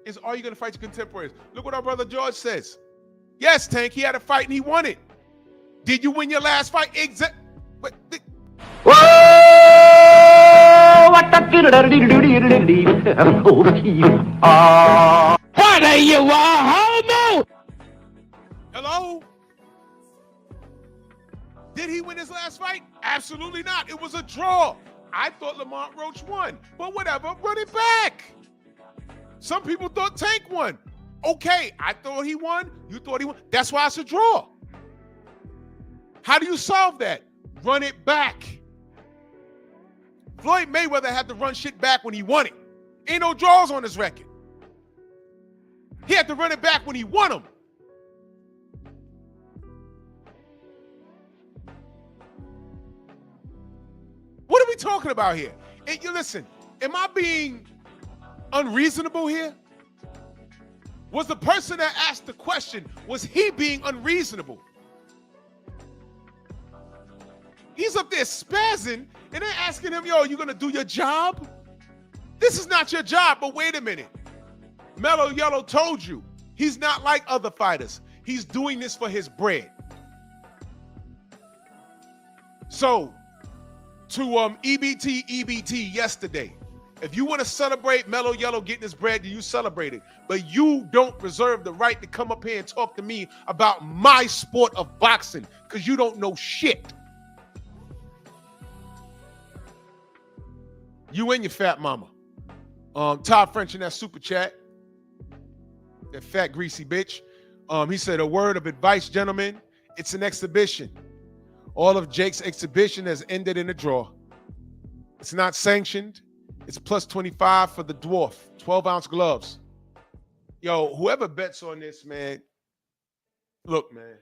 is, are you going to fight your contemporaries? Look what our brother George says. Yes, Tank, he had a fight and he won it. Did you win your last fight? Whoa! What the what are you, a homo? Hello? Did he win his last fight? Absolutely not. It was a draw. I thought Lamont Roach won, but whatever, run it back. Some people thought Tank won. Okay, I thought he won. You thought he won. That's why it's a draw. How do you solve that? Run it back. Floyd Mayweather had to run shit back when he won it. Ain't no draws on his record. He had to run it back when he won them. What are we talking about here? You listen, am I being unreasonable here? Was the person that asked the question, was he being unreasonable? He's up there spazzing, and they're asking him, yo, you gonna do your job? This is not your job, but wait a minute. Mellow Yellow told you, he's not like other fighters. He's doing this for his bread. So, to EBT yesterday, if you want to celebrate Mellow Yellow getting his bread, you celebrate it. But you don't reserve the right to come up here and talk to me about my sport of boxing, because you don't know shit. You and your fat mama. Todd French in that super chat. That fat greasy bitch. He said, a word of advice, gentlemen. It's an exhibition. All of Jake's exhibition has ended in a draw. It's not sanctioned. It's plus 25 for the dwarf. 12-ounce gloves. Yo, whoever bets on this, man. Look, man.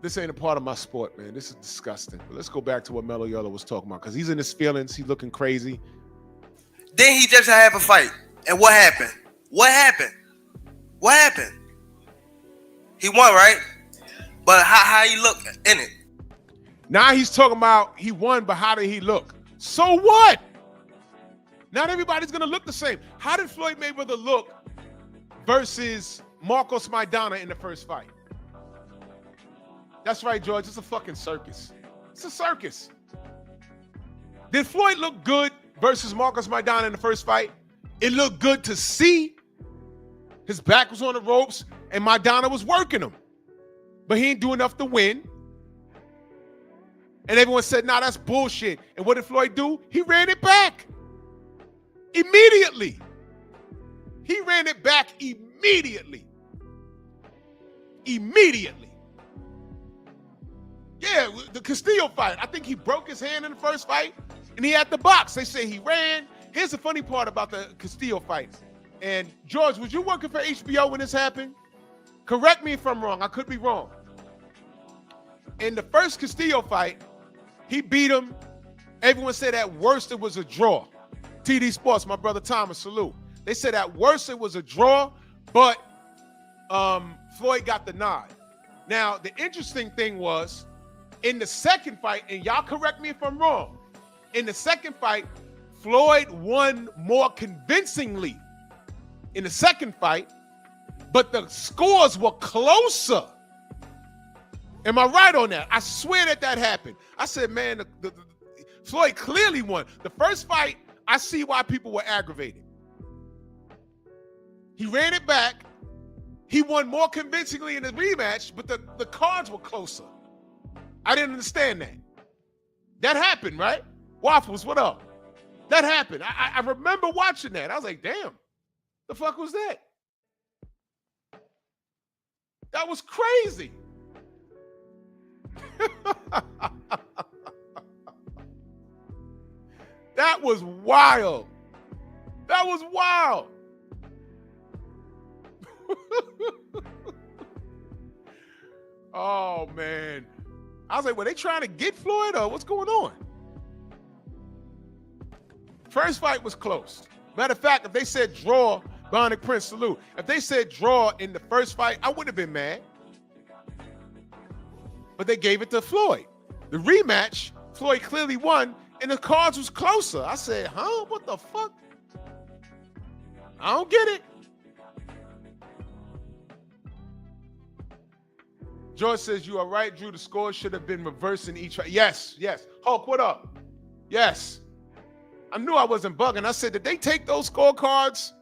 This ain't a part of my sport, man. This is disgusting. But let's go back to what Mellow Yellow was talking about, because he's in his feelings. He's looking crazy. Then he just have a fight. And what happened? What happened? What happened? He won, right? But how he look in it? Now he's talking about he won, but how did he look? So what? Not everybody's going to look the same. How did Floyd Mayweather look versus Marcos Maidana in the first fight? That's right, George. It's a fucking circus. It's a circus. Did Floyd look good versus Marcos Maidana in the first fight? It looked good to see. His back was on the ropes, and Maidana was working him. But he didn't do enough to win. And everyone said, nah, that's bullshit. And what did Floyd do? He ran it back. Immediately. He ran it back immediately. Immediately. Yeah, the Castillo fight. I think he broke his hand in the first fight, and he had the box. They say he ran. Here's the funny part about the Castillo fight. And George, was you working for HBO when this happened? Correct me if I'm wrong. I could be wrong. In the first Castillo fight, he beat him. Everyone said at worst it was a draw. TD Sports, my brother Thomas, salute. They said at worst it was a draw, but Floyd got the nod. Now, the interesting thing was, in the second fight, and y'all correct me if I'm wrong, in the second fight, Floyd won more convincingly in the second fight, but the scores were closer. Am I right on that? I swear that happened. I said, man, Floyd clearly won. The first fight, I see why people were aggravated. He ran it back. He won more convincingly in the rematch, but the cards were closer. I didn't understand that. That happened, right? Waffles, what up? That happened. I remember watching that. I was like, damn, the fuck was that? That was crazy. That was wild. That was wild. Oh, man. I was like, were they trying to get Floyd or what's going on? First fight was close. Matter of fact, if they said draw, Bionic Prince, salute. If they said draw in the first fight, I wouldn't have been mad. But they gave it to Floyd. The rematch, Floyd clearly won, and the cards was closer. I said, huh? What the fuck? I don't get it. George says, you are right, Drew. The score should have been reversed in each fight. Yes, yes. Hulk, what up? Yes. I knew I wasn't bugging. I said, did they take those scorecards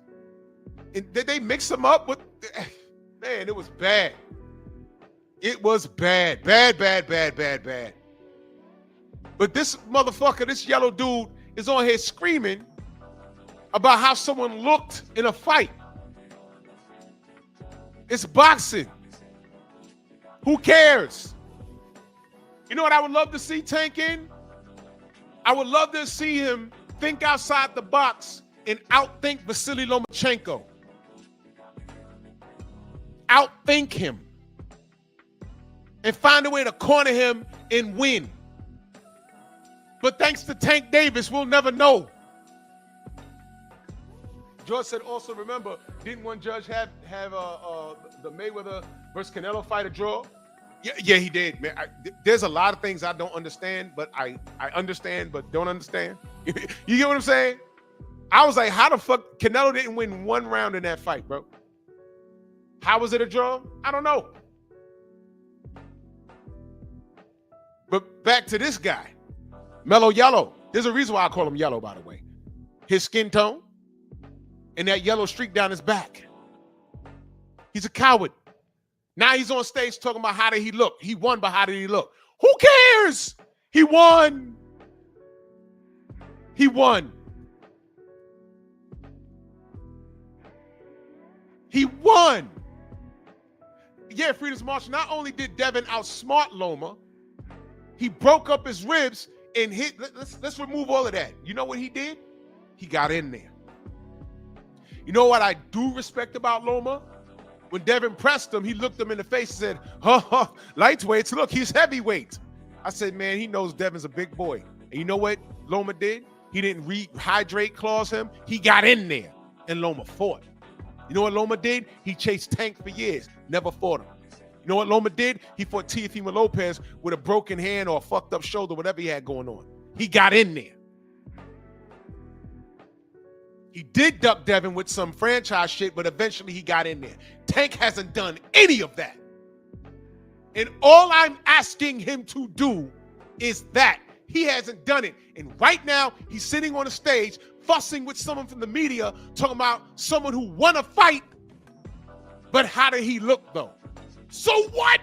and did they mix them up with? Man, it was bad. It was bad. Bad, bad, bad, bad, bad. But this motherfucker, this yellow dude, is on here screaming about how someone looked in a fight. It's boxing. Who cares? You know what I would love to see Tank in? I would love to see him think outside the box and outthink Vasily Lomachenko. Outthink him. And find a way to corner him and win. But thanks to Tank Davis, we'll never know. George said, also remember, didn't one judge have the Mayweather versus Canelo fight a draw? Yeah, he did, man. There's a lot of things I don't understand, but I understand, but don't understand. You get what I'm saying? I was like, how the fuck Canelo didn't win one round in that fight, bro? How was it a draw? I don't know. But back to this guy, Mellow Yellow. There's a reason why I call him Yellow, by the way. His skin tone and that yellow streak down his back. He's a coward. Now he's on stage talking about how did he look. He won, but how did he look? Who cares? He won. He won. He won. Yeah, Freedom's March. Not only did Devin outsmart Loma, he broke up his ribs and hit. Let's remove all of that. You know what he did? He got in there. You know what I do respect about Loma? When Devin pressed him, he looked him in the face and said, lightweights, look, he's heavyweight. I said, man, he knows Devin's a big boy. And you know what Loma did? He didn't rehydrate clause him. He got in there, and Loma fought. You know what Loma did? He chased Tank for years, never fought him. You know what Loma did? He fought Teofimo Lopez with a broken hand or a fucked up shoulder, whatever he had going on. He got in there. He did duck Devin with some franchise shit, but eventually he got in there. Tank hasn't done any of that. And all I'm asking him to do is that. He hasn't done it. And right now, he's sitting on a stage fussing with someone from the media, talking about someone who won a fight, but how did he look, though? So what?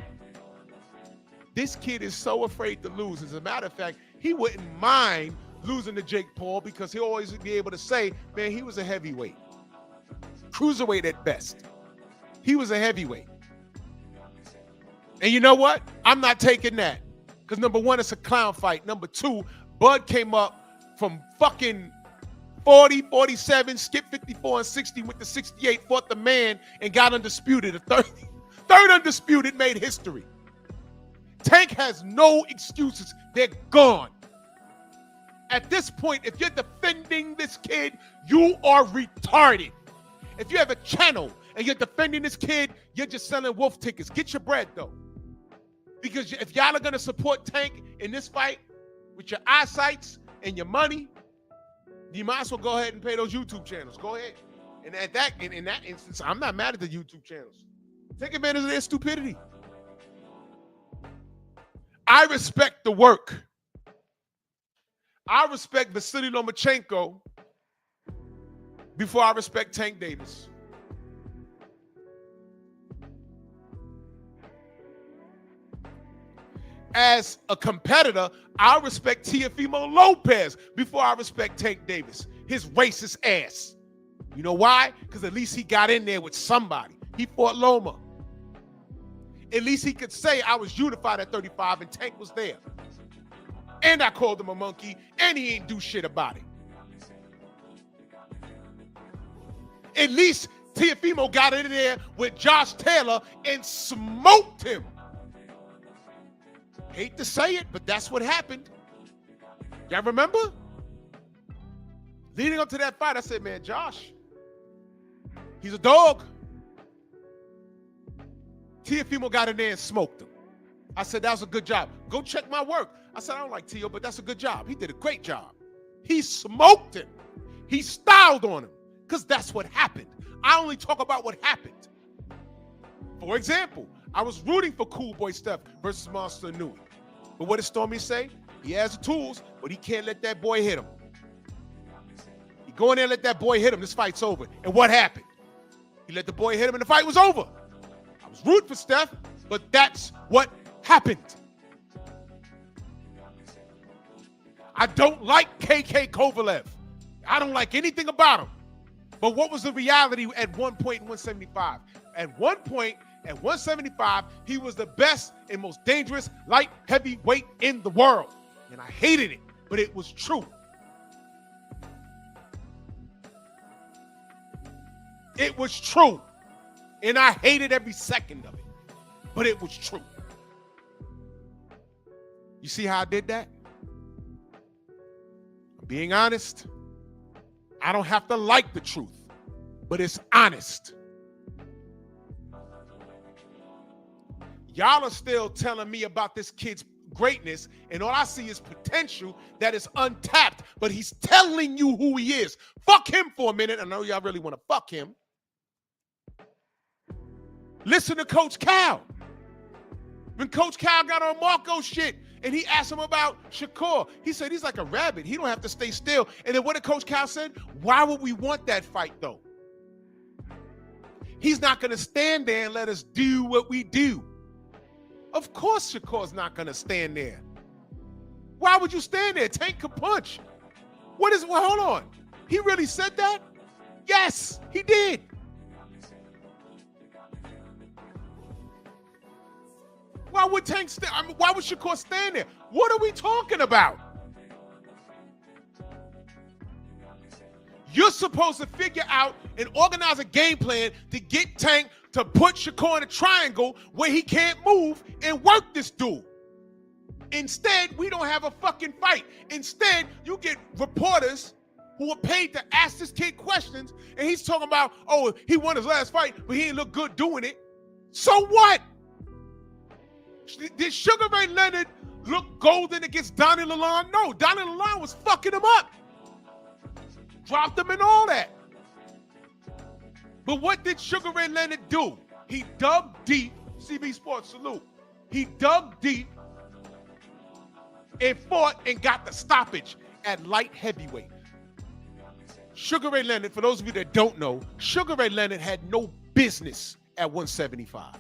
This kid is so afraid to lose. As a matter of fact, he wouldn't mind losing to Jake Paul because he'll always be able to say, man, he was a heavyweight. Cruiserweight at best. He was a heavyweight. And you know what? I'm not taking that. Because number one, it's a clown fight. Number two, Bud came up from fucking 40, 47, skipped 54 and 60, went to 68, fought the man, and got undisputed. The third undisputed made history. Tank has no excuses. They're gone. At this point, if you're defending this kid, you are retarded. If you have a channel and you're defending this kid, you're just selling wolf tickets. Get your bread, though. Because if y'all are going to support Tank in this fight with your eyesights and your money, you might as well go ahead and pay those YouTube channels. Go ahead. And in that instance, I'm not mad at the YouTube channels. Take advantage of their stupidity. I respect the work. I respect Vasily Lomachenko before I respect Tank Davis. As a competitor, I respect Teofimo Lopez before I respect Tank Davis. His racist ass. You know why? Because at least he got in there with somebody. He fought Loma. At least he could say I was unified at 35 and Tank was there. And I called him a monkey, and he ain't do shit about it. At least Teofimo got in there with Josh Taylor and smoked him. Hate to say it, but that's what happened. Y'all remember? Leading up to that fight, I said, man, Josh, he's a dog. Teofimo got in there and smoked him. I said, that was a good job. Go check my work. I said, I don't like Tio, but that's a good job. He did a great job. He smoked him. He styled on him because that's what happened. I only talk about what happened. For example, I was rooting for Cool Boy Steph versus Monster Nui. But what did Stormy say? He has the tools, but he can't let that boy hit him. He go in there and let that boy hit him. This fight's over. And what happened? He let the boy hit him and the fight was over. I was rooting for Steph, but that's what happened. I don't like KK Kovalev. I don't like anything about him. But what was the reality at one point in 175? At one point, at 175, he was the best and most dangerous light heavyweight in the world. And I hated it, but it was true. It was true. And I hated every second of it. But it was true. You see how I did that? I'm being honest. I don't have to like the truth, but it's honest. Y'all are still telling me about this kid's greatness, and all I see is potential that is untapped, but he's telling you who he is. Fuck him for a minute. I know y'all really want to fuck him. Listen to Coach Cal. When Coach Cal got on Marco shit, and he asked him about Shakur, he said he's like a rabbit. He don't have to stay still. And then what did Coach Cal said? Why would we want that fight, though? He's not going to stand there and let us do what we do. Of course Shakur's not going to stand there. Why would you stand there? Tank can punch. Well, hold on. He really said that? Yes, he did. Why would Tank stand? I mean, why would Shakur stand there? What are we talking about? You're supposed to figure out and organize a game plan to get Tank to put Shakur in a triangle where he can't move and work this dude. Instead, we don't have a fucking fight. Instead, you get reporters who are paid to ask this kid questions, and he's talking about, oh, he won his last fight, but he didn't look good doing it. So what? Did Sugar Ray Leonard look golden against Donnie Lalonde? No, Donnie Lalonde was fucking him up. Dropped him and all that. But what did Sugar Ray Leonard do? He dug deep. CB Sports, salute. He dug deep and fought and got the stoppage at light heavyweight. Sugar Ray Leonard, for those of you that don't know, Sugar Ray Leonard had no business at 175.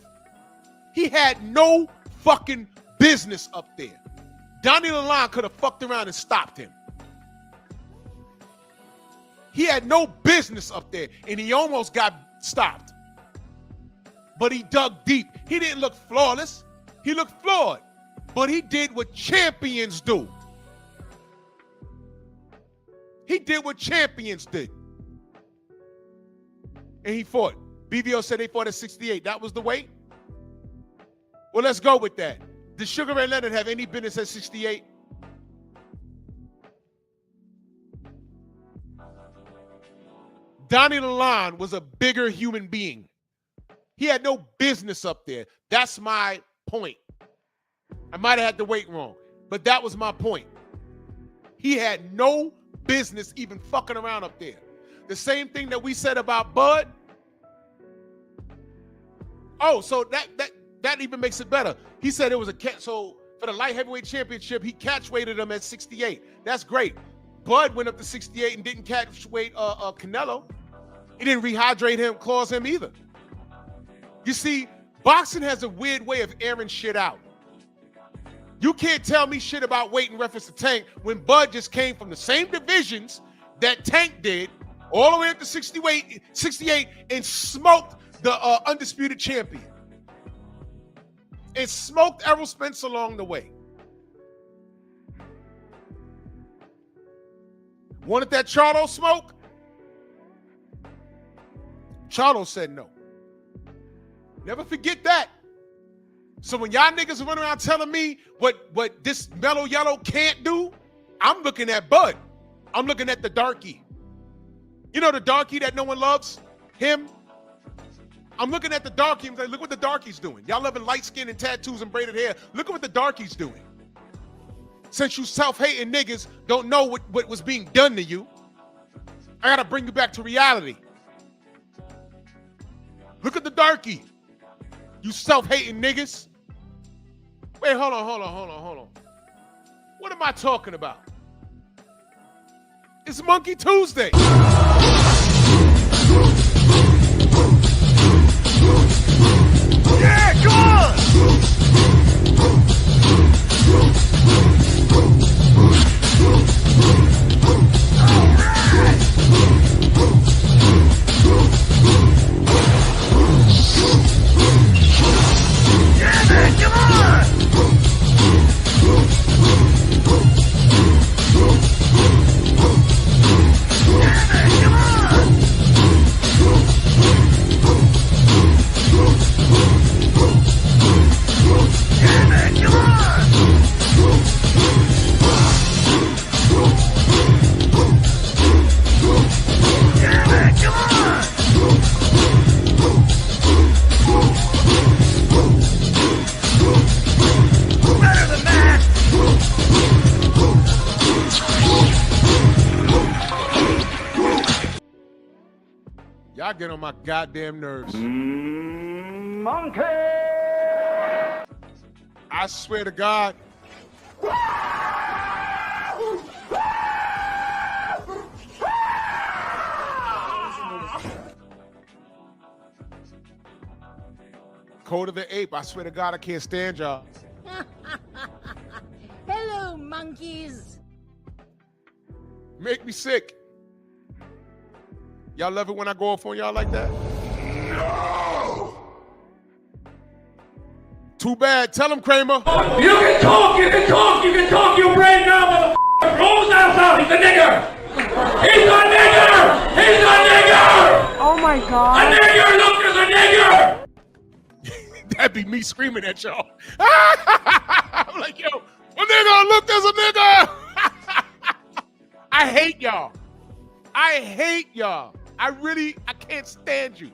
He had no fucking business up there. Donnie Lalonde could have fucked around and stopped him. He had no business up there, and he almost got stopped. But he dug deep. He didn't look flawless. He looked flawed. But he did what champions do. He did what champions did. And he fought. BVO said they fought at 68. That was the weight? Well, let's go with that. Did Sugar Ray Leonard have any business at 68? Donnie Lalonde was a bigger human being. He had no business up there. That's my point. I might have had the weight wrong, but that was my point. He had no business even fucking around up there. The same thing that we said about Bud. Oh, so that even makes it better. He said it was a catch. So for the light heavyweight championship, he catch weighted him at 68. That's great. Bud went up to 68 and didn't catch weight Canelo. He didn't rehydrate him, clause him either. You see, boxing has a weird way of airing shit out. You can't tell me shit about weight in reference to Tank when Bud just came from the same divisions that Tank did, all the way up to 68 and smoked the undisputed champion. And smoked Errol Spence along the way. Wanted that Charlo smoke? Charlo said no. Never forget that. So when y'all niggas run around telling me what this Mellow Yellow can't do, I'm looking at Bud. I'm looking at the darky. You know the darky that no one loves? Him? I'm looking at the darky and like, look what the darky's doing. Y'all loving light skin and tattoos and braided hair. Look at what the darky's doing. Since you self-hating niggas don't know what was being done to you, I gotta bring you back to reality. Look at the darkie. You self-hating niggas. Wait, hold on. What am I talking about? It's Monkey Tuesday. Yeah, come on! Yeah, man, come on! Yeah, man, come on! Yeah, man, come on! Yeah, man, come on! Better than that! Y'all get on my goddamn nerves. Monkey! I swear to God. Code of the Ape. I swear to God, I can't stand y'all. Hello, monkeys. Make me sick. Y'all love it when I go off on y'all like that? No! Too bad. Tell him, Kramer. You can talk your brain now, motherfucker. Rolls out, he's a nigger. He's a nigger. He's a nigger. Oh my God. A nigger, look, there's a nigger. That'd be me screaming at y'all. I'm like, yo, a nigga, look, there's a nigga. I hate y'all. I hate y'all. I can't stand you.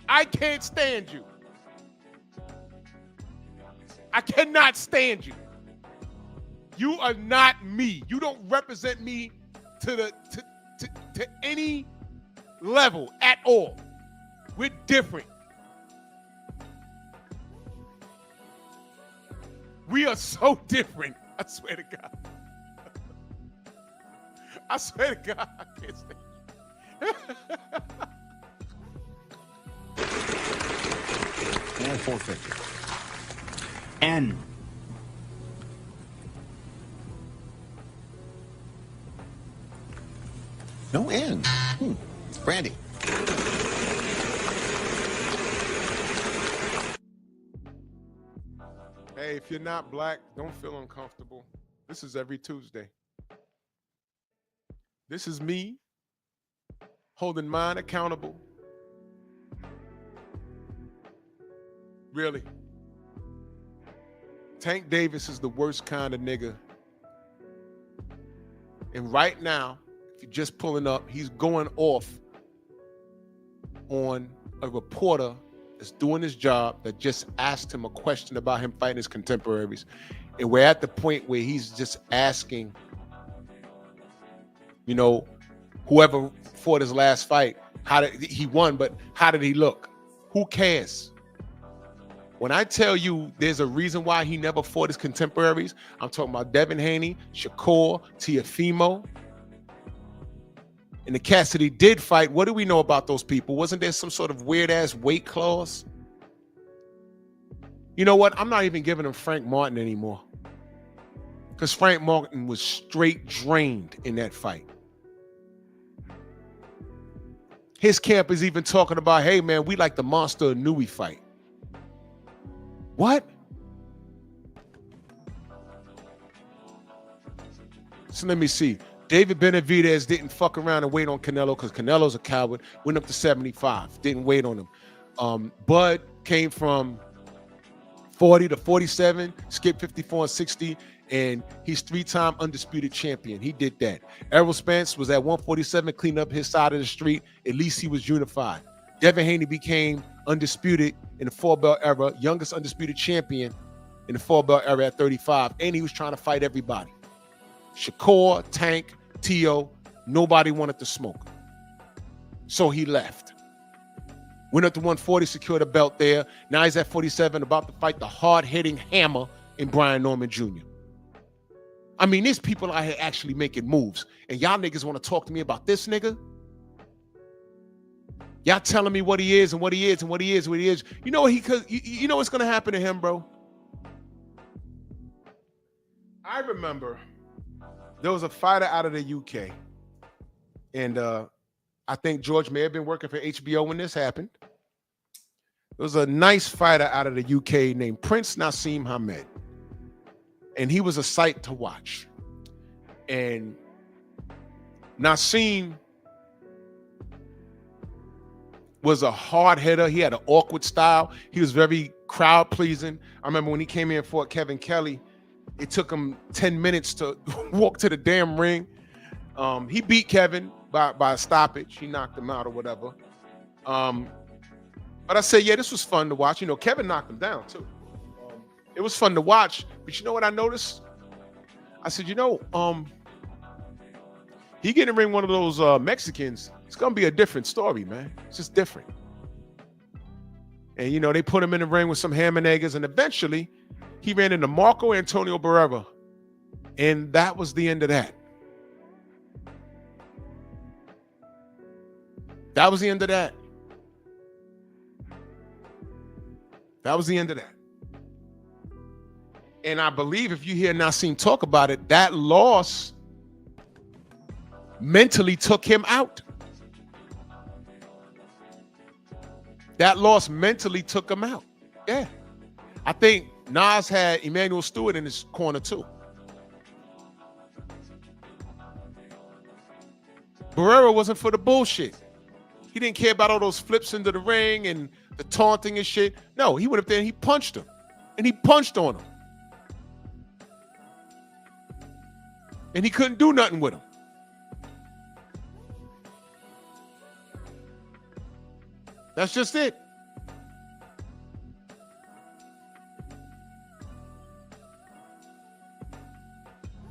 I can't stand you. I cannot stand you. You are not me. You don't represent me to any level at all. We're different. We are so different. I swear to God. I swear to God, I can't stand you. And 450. N. No N. Brandy. Hey, if you're not black, don't feel uncomfortable. This is every Tuesday. This is me holding mine accountable. Really. Tank Davis is the worst kind of nigga. And right now, if you're just pulling up, he's going off on a reporter that's doing his job that just asked him a question about him fighting his contemporaries. And we're at the point where he's just asking, you know, whoever fought his last fight, he won, but how did he look? Who cares? When I tell you there's a reason why he never fought his contemporaries, I'm talking about Devin Haney, Shakur, Teofimo. And the cats that he did fight, what do we know about those people? Wasn't there some sort of weird-ass weight clause? You know what? I'm not even giving him Frank Martin anymore. Because Frank Martin was straight drained in that fight. His camp is even talking about, hey, man, we like the Monster Nui fight. What? So let me see. David Benavidez didn't fuck around and wait on Canelo because Canelo's a coward. Went up to 75. Didn't wait on him. Bud came from 40 to 47, skipped 54 and 60, and he's 3-time undisputed champion. He did that. Errol Spence was at 147, cleaned up his side of the street. At least he was unified. Devin Haney became undisputed in the 4-belt era, youngest undisputed champion in the 4-belt era at 35, and he was trying to fight everybody. Shakur, Tank, Tio, nobody wanted to smoke. So he left. Went up to 140, secured a belt there. Now he's at 47, about to fight the hard-hitting hammer in Brian Norman Jr. I mean, there's people out here actually making moves, and y'all niggas want to talk to me about this nigga? Y'all telling me what he is and what he is and what he is, what he is. You know you know what's gonna happen to him, bro? I remember there was a fighter out of the UK, and I think George may have been working for HBO when this happened. There was a nice fighter out of the UK named Prince Nassim Hamed, and he was a sight to watch. And Nassim was a hard hitter. He had an awkward style. He was very crowd pleasing. I remember when he came in and fought Kevin Kelly, it took him 10 minutes to walk to the damn ring. He beat Kevin by a stoppage. He knocked him out or whatever. But I said, yeah, this was fun to watch. You know, Kevin knocked him down too. It was fun to watch. But you know what I noticed? I said, you know, he get in the ring one of those Mexicans, it's gonna be a different story, man. It's just different. And you know, they put him in the ring with some ham and eggers, and eventually he ran into Marco Antonio Barrera. And that was the end of that. That was the end of that. That was the end of that. And I believe if you hear Nassim talk about it, that loss mentally took him out. That loss mentally took him out. Yeah. I think Nas had Emmanuel Stewart in his corner too. Barrera wasn't for the bullshit. He didn't care about all those flips into the ring and the taunting and shit. No, he went up there and he punched him. And he punched on him. And he couldn't do nothing with him. That's just it.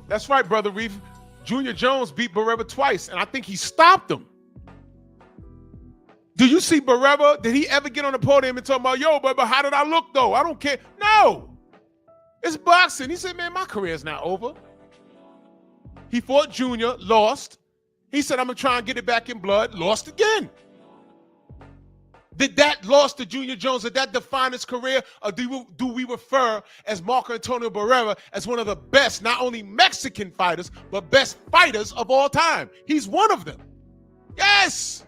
That's right, Brother Reef. Junior Jones beat Barrera twice, and I think he stopped him. Do you see Barrera? Did he ever get on the podium and talk about, yo, but how did I look, though? I don't care. No. It's boxing. He said, man, my career's not over. He fought Junior, lost. He said, I'm going to try and get it back in blood, lost again. Did that loss to Junior Jones, did that define his career? Or do we refer as Marco Antonio Barrera as one of the best, not only Mexican fighters, but best fighters of all time? He's one of them. Yes.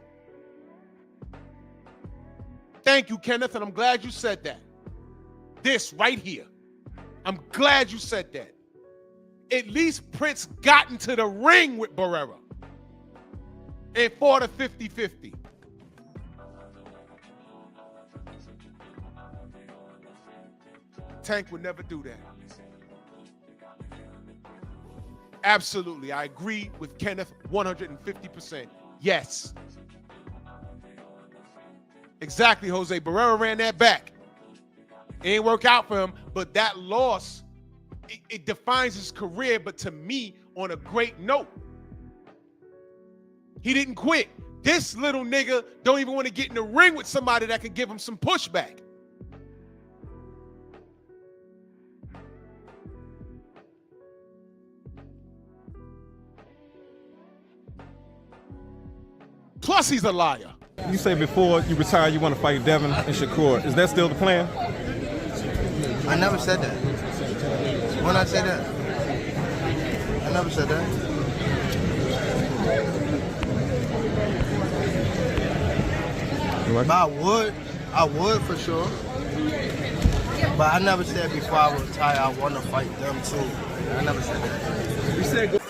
Thank you, Kenneth, and I'm glad you said that. This right here. I'm glad you said that. At least Prince got into the ring with Barrera and fought a 50-50. Tank would never do that. Absolutely. I agree with Kenneth 150%. Yes. Exactly, Jose. Barrera ran that back. It ain't work out for him, but that loss, it defines his career, but to me, on a great note. He didn't quit. This little nigga don't even want to get in the ring with somebody that could give him some pushback. Plus, he's a liar. You say before you retire, you want to fight Devin and Shakur. Is that still the plan? I never said that. When I said that, I never said that. But I would for sure. But I never said before I retire, I want to fight them too. I never said that. You said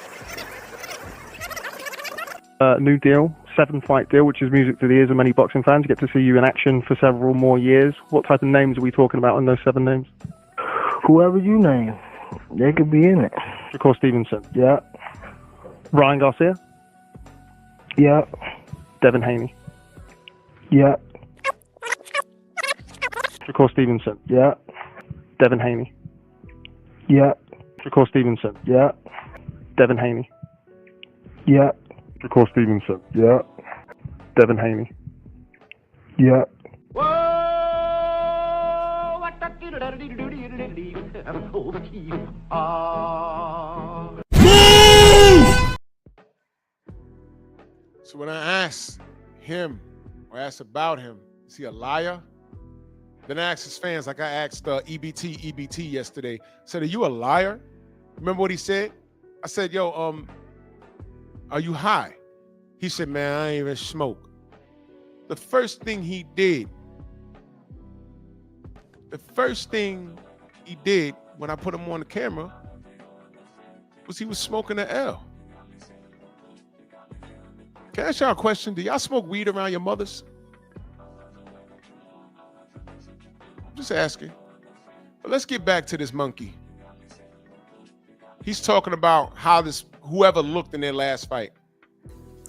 new deal, 7-fight deal, which is music to the ears of many boxing fans. Get to see you in action for several more years. What type of names are we talking about in those 7 names? Whoever you name, they could be in it. Shakur Stevenson. Yeah. Ryan Garcia. Yeah. Devin Haney. Yeah. Shakur Stevenson. Yeah. Devin Haney. Yeah. Shakur Stevenson. Yeah. Devin Haney. Yeah. Shakur Stevenson. Yeah. Devin Haney. Yeah. So when I asked him or asked about him, is he a liar? Then I asked his fans, like I asked EBT yesterday. I said, are you a liar? Remember what he said? I said, yo, are you high? He said, man, I ain't even smoke. The first thing he did when I put him on the camera was he was smoking an L. Can I ask y'all a question? Do y'all smoke weed around your mothers? Just asking. But let's get back to this monkey. He's talking about how whoever looked in their last fight.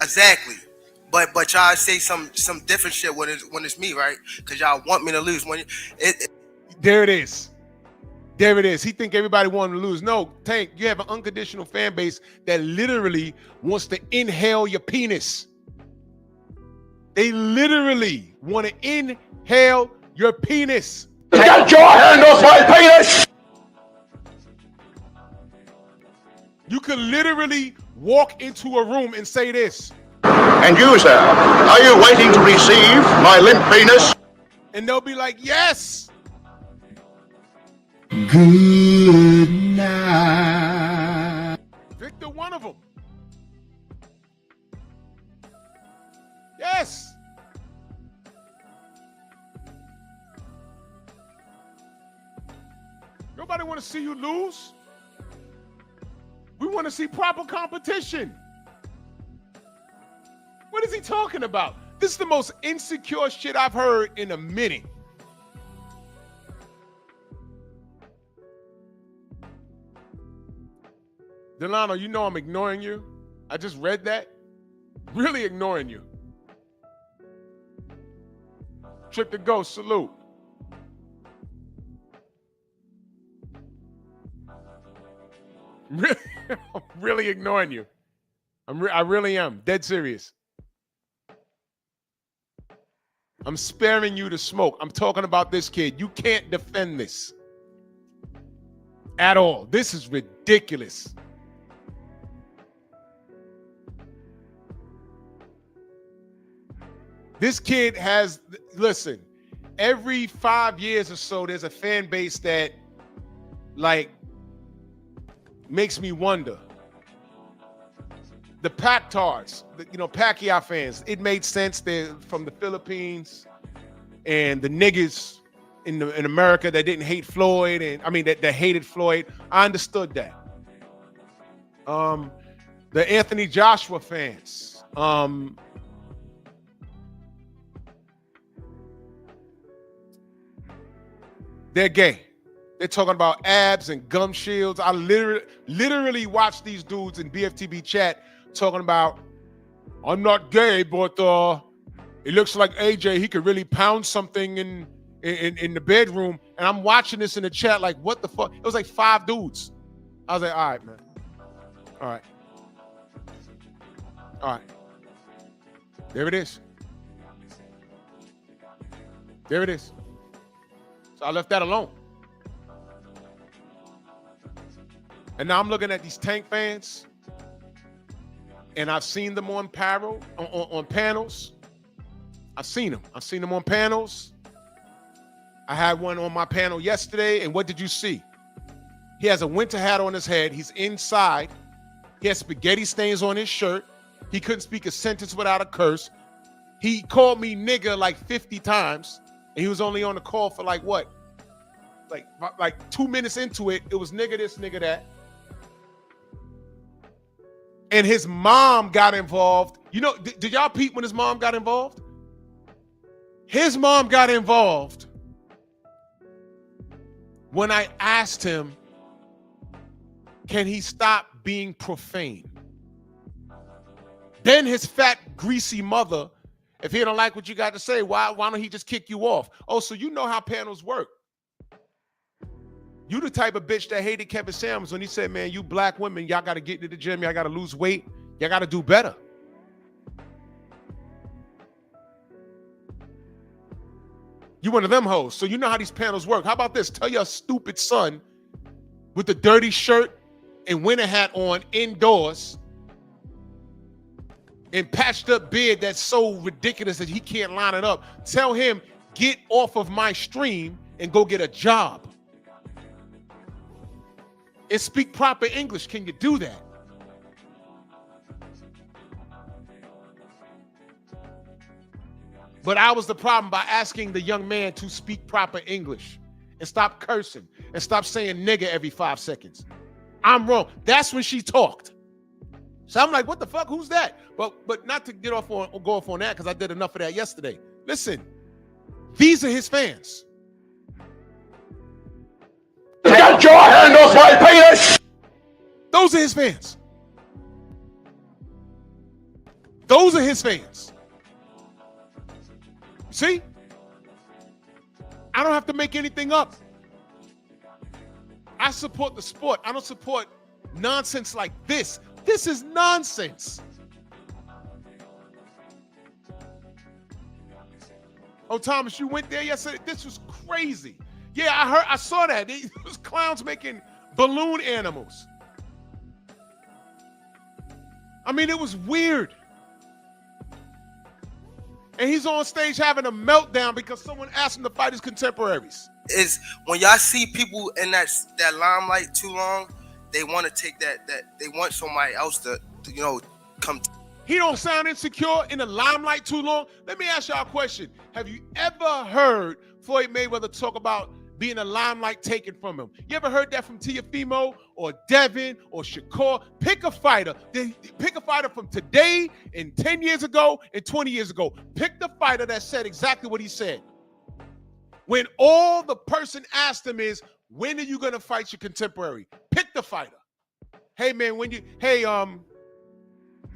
Exactly. But y'all say some different shit when it's me, right? Because y'all want me to lose. There it is. There it is. He think everybody wanted to lose. No, Tank, you have an unconditional fan base that literally wants to inhale your penis. They literally want to inhale your penis. Get your hand off my penis! You could literally walk into a room and say this. And you, sir, are you waiting to receive my limp penis? And they'll be like, yes. Good night. Victor, one of them. Yes. Nobody want to see you lose. We want to see proper competition. What is he talking about? This is the most insecure shit I've heard in a minute. Delano, you know I'm ignoring you. I just read that. Really ignoring you. Trick the Ghost, salute. I'm really ignoring you. I really am. Dead serious. I'm sparing you to smoke. I'm talking about this kid. You can't defend this at all. This is ridiculous. This kid has, listen, every 5 years or so, there's a fan base that, like, makes me wonder. The Pactars, Pacquiao fans, it made sense. They're from the Philippines, and the niggas in America that didn't hate Floyd, that hated Floyd. I understood that. The Anthony Joshua fans, they're gay. They're talking about abs and gum shields. I literally watched these dudes in BFTB chat talking about, I'm not gay, but it looks like AJ, he could really pound something in the bedroom. And I'm watching this in the chat like, what the fuck? It was like 5 dudes. I was like, all right, man. All right. All right. There it is. There it is. So I left that alone. And now I'm looking at these Tank fans, and I've seen them on panels. I've seen them. I've seen them on panels. I had one on my panel yesterday, and what did you see? He has a winter hat on his head. He's inside. He has spaghetti stains on his shirt. He couldn't speak a sentence without a curse. He called me nigga like 50 times, and he was only on the call for like what? Like 2 minutes into it, it was nigga this, nigga that. And his mom got involved. Did y'all peep when his mom got involved? His mom got involved when I asked him, can he stop being profane? Then his fat, greasy mother, if he don't like what you got to say, why don't he just kick you off? Oh, so you know how panels work. You the type of bitch that hated Kevin Samuels when he said, man, you black women, y'all got to get to the gym. Y'all got to lose weight. Y'all got to do better. You one of them hoes. So you know how these panels work. How about this? Tell your stupid son with the dirty shirt and winter hat on indoors and patched up beard that's so ridiculous that he can't line it up. Tell him, get off of my stream and go get a job. And speak proper English. Can you do that? But I was the problem by asking the young man to speak proper English and stop cursing and stop saying nigga every 5 seconds. I'm wrong. That's when she talked. So I'm like, what the fuck? Who's that? But not to get off on or go off on that because I did enough of that yesterday. Listen, these are his fans. Get your hand off my penis! Those are his fans. Those are his fans. See? I don't have to make anything up. I support the sport. I don't support nonsense like this. This is nonsense. Oh, Thomas, you went there yesterday? This was crazy. Yeah, I saw that. It was clowns making balloon animals. I mean, it was weird. And he's on stage having a meltdown because someone asked him to fight his contemporaries. Is when y'all see people in that limelight too long, they want to take that they want somebody else to come. He don't sound insecure in the limelight too long. Let me ask y'all a question. Have you ever heard Floyd Mayweather talk about being a limelight taken from him? You ever heard that from Teofimo or Devin or Shakur? Pick a fighter. Pick a fighter from today and 10 years ago and 20 years ago. Pick the fighter that said exactly what he said. When all the person asked him is, when are you going to fight your contemporary? Pick the fighter. Hey, man, hey,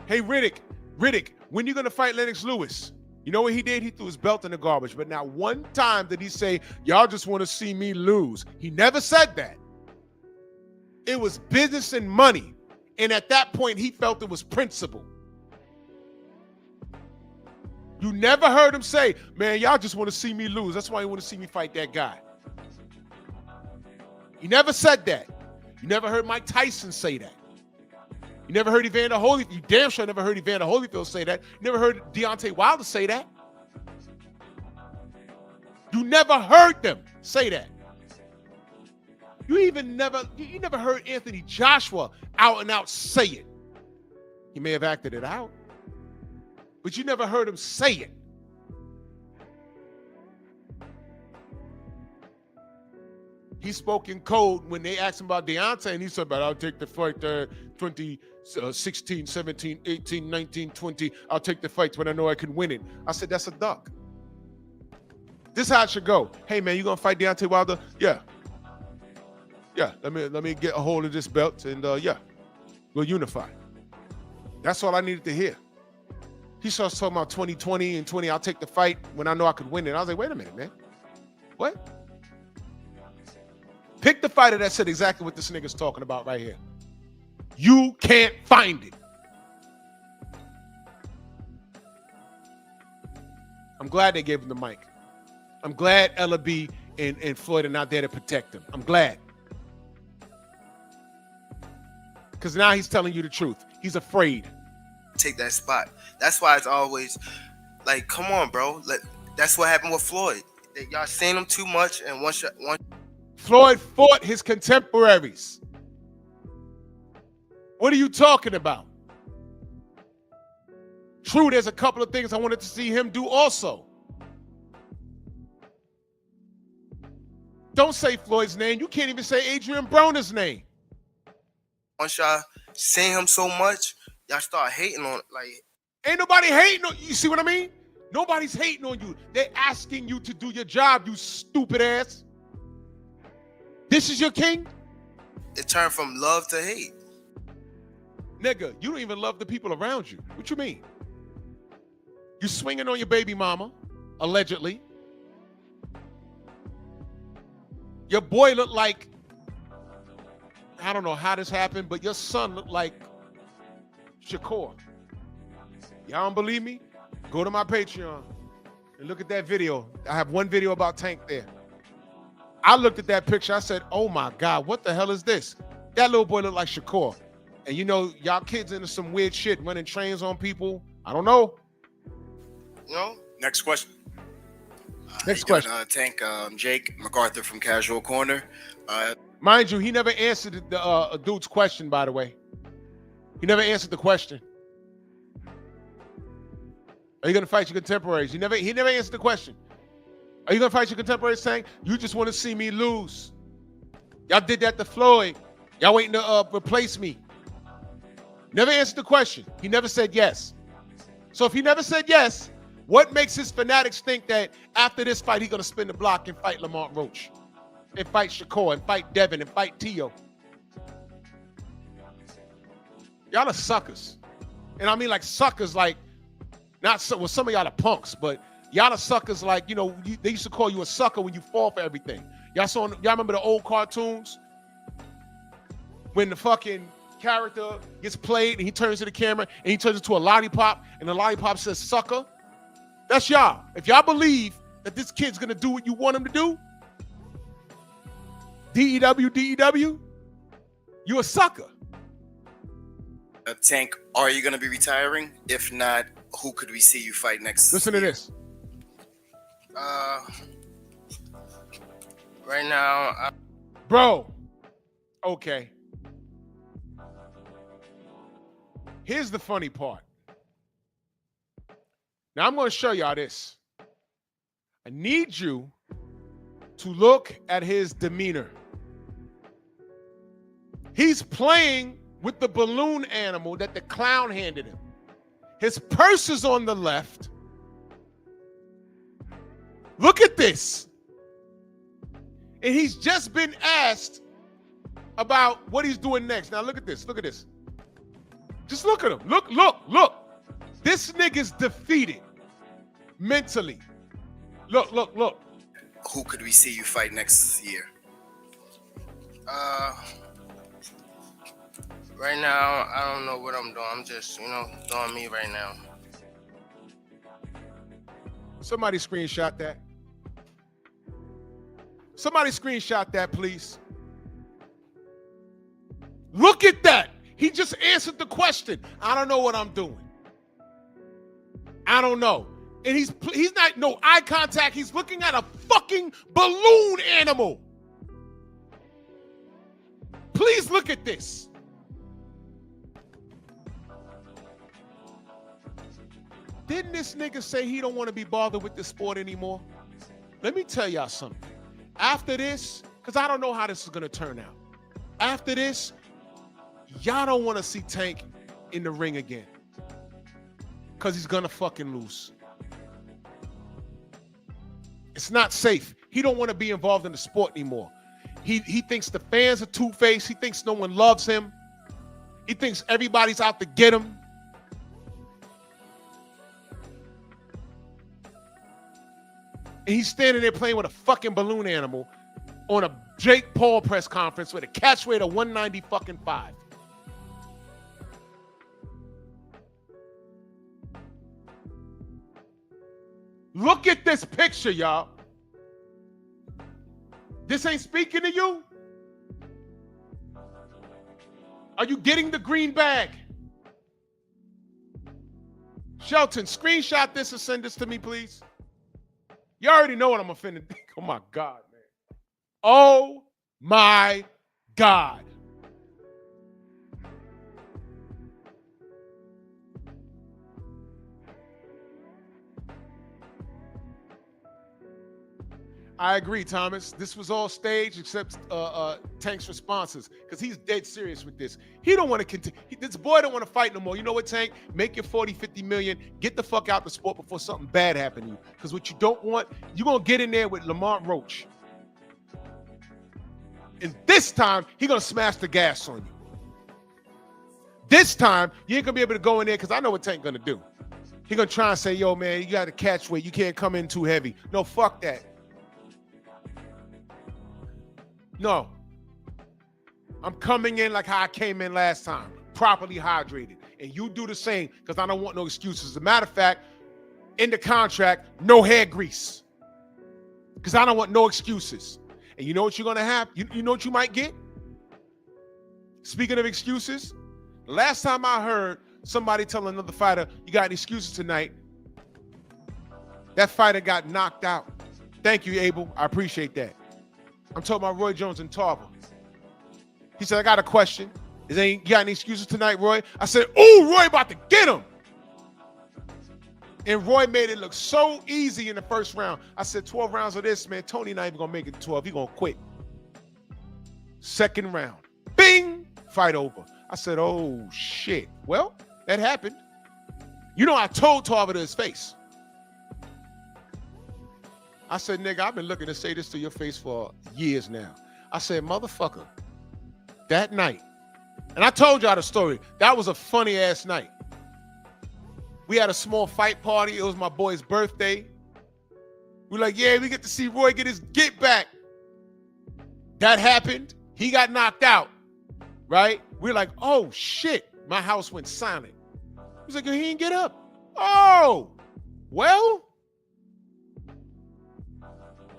Riddick, when you going to fight Lennox Lewis? You know what he did? He threw his belt in the garbage. But not one time did he say, y'all just want to see me lose. He never said that. It was business and money. And at that point, he felt it was principle. You never heard him say, man, y'all just want to see me lose. That's why you want to see me fight that guy. He never said that. You never heard Mike Tyson say that. You never heard Evander Holyfield. You damn sure never heard Evander Holyfield say that. You never heard Deontay Wilder say that. You never heard them say that. You never heard Anthony Joshua out and out say it. He may have acted it out, but you never heard him say it. He spoke in code when they asked him about Deontay, and he said, but I'll take the fight 2016, 17, 18, 19, 20. I'll take the fights when I know I can win it. I said, that's a duck. This is how it should go. Hey, man, you going to fight Deontay Wilder? Yeah. Yeah, let me get a hold of this belt, and yeah, we'll unify. That's all I needed to hear. He starts talking about 2020 and 20. I'll take the fight when I know I could win it. I was like, wait a minute, man. What? Pick the fighter that said exactly what this nigga's talking about right here. You can't find it. I'm glad they gave him the mic. I'm glad Ella B and Floyd are not there to protect him. I'm glad. Because now he's telling you the truth. He's afraid. Take that spot. That's why it's always like, come on, bro. That's what happened with Floyd. Y'all seen him too much, and one. Floyd fought his contemporaries. What are you talking about? True, there's a couple of things I wanted to see him do also. Don't say Floyd's name. You can't even say Adrian Broner's name. Once y'all seen him so much, y'all start hating on it. Like, ain't nobody hating on you. You see what I mean? Nobody's hating on you. They're asking you to do your job, you stupid ass. This is your king? It turned from love to hate. Nigga, you don't even love the people around you. What you mean? You swinging on your baby mama, allegedly. Your boy looked like I don't know how this happened, but your son looked like Shakur. Y'all don't believe me? Go to my Patreon and look at that video. I have one video about Tank there. I looked at that picture. I said, oh my God, what the hell is this? That little boy looked like Shakur. And you know, y'all kids into some weird shit, running trains on people. I don't know. No. Next question. Next question. Tank, Jake MacArthur from Casual Corner. Mind you, he never answered the dude's question, by the way. He never answered the question. Are you going to fight your contemporaries? He never answered the question. Are you going to fight your contemporaries saying, you just want to see me lose? Y'all did that to Floyd. Y'all waiting to replace me. Never answered the question. He never said yes. So if he never said yes, what makes his fanatics think that after this fight, he's going to spin the block and fight Lamont Roach, and fight Shakur, and fight Devin, and fight Tio? Y'all are suckers. And I mean like suckers, like, not so, well, some of y'all are punks, but y'all are suckers like, you know, they used to call you a sucker when you fall for everything. Y'all remember the old cartoons? When the fucking character gets played and he turns to the camera and he turns into a lollipop and the lollipop says sucker? That's y'all. If y'all believe that this kid's gonna do what you want him to do, DEW, you a sucker. Tank, are you going to be retiring? If not, who could we see you fight next? Listen to this. Right now, bro. Okay. Here's the funny part. Now I'm going to show y'all this. I need you to look at his demeanor. He's playing with the balloon animal that the clown handed him. His purse is on the left. Look at this. And he's just been asked about what he's doing next. Now look at this. Look at this. Just look at him. Look. This nigga's defeated mentally. Look. Who could we see you fight next year? Right now, I don't know what I'm doing. I'm just, doing me right now. Somebody screenshot that. Somebody screenshot that, please. Look at that. He just answered the question. I don't know what I'm doing. I don't know. And he's not, no eye contact. He's looking at a fucking balloon animal. Please look at this. Didn't this nigga say he don't want to be bothered with the sport anymore? Let me tell y'all something. After this, because I don't know how this is going to turn out. After this, y'all don't want to see Tank in the ring again. Because he's going to fucking lose. It's not safe. He don't want to be involved in the sport anymore. He thinks the fans are two-faced. He thinks no one loves him. He thinks everybody's out to get him. And he's standing there playing with a fucking balloon animal on a Jake Paul press conference with a catch weight of 190-5. Look at this picture, y'all. This ain't speaking to you? Are you getting the green bag? Shelton, screenshot this and send this to me, please. You already know what I'm offended. Oh my God, man. Oh my God. I agree, Thomas. This was all staged except Tank's responses, because he's dead serious with this. He don't want to continue. This boy don't want to fight no more. You know what, Tank? Make your 40, 50 million. Get the fuck out the sport before something bad happens to you. Because what you don't want, you're going to get in there with Lamont Roach. And this time, he's going to smash the gas on you. This time, you ain't going to be able to go in there, because I know what Tank going to do. He's going to try and say, yo, man, you got to catch weight. You can't come in too heavy. No, fuck that. No. I'm coming in like how I came in last time, properly hydrated. And you do the same, because I don't want no excuses. As a matter of fact, in the contract, no hair grease. Because I don't want no excuses. And you know what you're going to have? You know what you might get? Speaking of excuses, the last time I heard somebody tell another fighter, you got any excuses tonight, that fighter got knocked out. Thank you, Abel. I appreciate that. I'm talking about Roy Jones and Tarver. He said, I got a question. You got any excuses tonight, Roy? I said, ooh, Roy about to get him. And Roy made it look so easy in the first round. I said, 12 rounds of this, man. Tony not even going to make it to 12. He going to quit. Second round. Bing! Fight over. I said, oh, shit. Well, that happened. You know, I told Tarver to his face. I said, nigga, I've been looking to say this to your face for years now. I said, motherfucker, that night, and I told y'all the story. That was a funny ass night. We had a small fight party. It was my boy's birthday. We're like, yeah, we get to see Roy get his get back. That happened. He got knocked out, right? We're like, oh, shit. My house went silent. He was like, he didn't get up. Oh, well,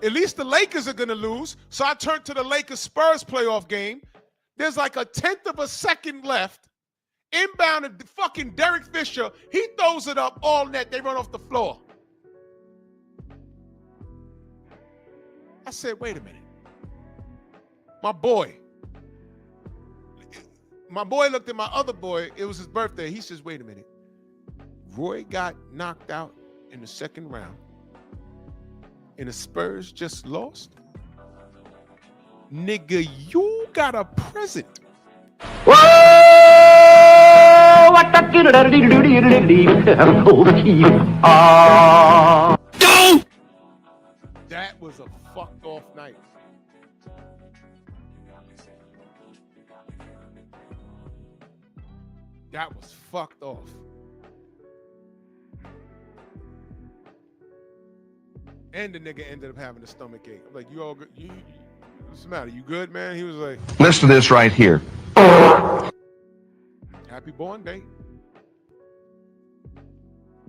at least the Lakers are going to lose. So I turned to the Lakers-Spurs playoff game. There's like a 10th of a second left. Inbound to fucking Derek Fisher. He throws it up all net. They run off the floor. I said, wait a minute. My boy looked at my other boy. It was his birthday. He says, wait a minute. Roy got knocked out in the second round. And the Spurs just lost? Nigga, you got a present. Whoa! What the That was a fucked off night. That was fucked off. And the nigga ended up having a stomach ache. I'm like, you all good? What's the matter? You good, man? He was like, Listen to this right here. happy born day.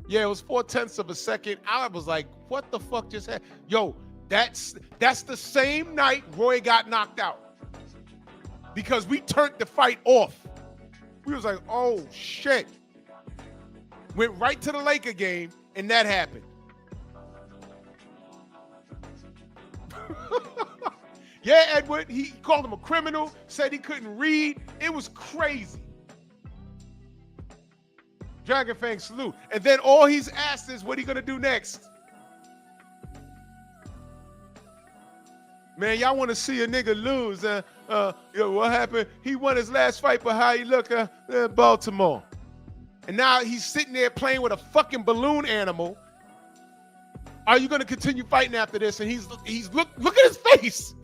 Yeah, it was 0.4 of a second. I was like, what the fuck just happened? Yo, that's the same night Roy got knocked out. Because we turned the fight off. We was like, oh shit. Went right to the Laker game, and that happened. Yeah, Edward, he called him a criminal, said he couldn't read. It was crazy. Dragon Fang, salute. And then all he's asked is, what are you going to do next? Man, y'all want to see a nigga lose. Yo, what happened? He won his last fight, but how he look Baltimore. And now he's sitting there playing with a fucking balloon animal. Are you going to continue fighting after this? And he's look at his face.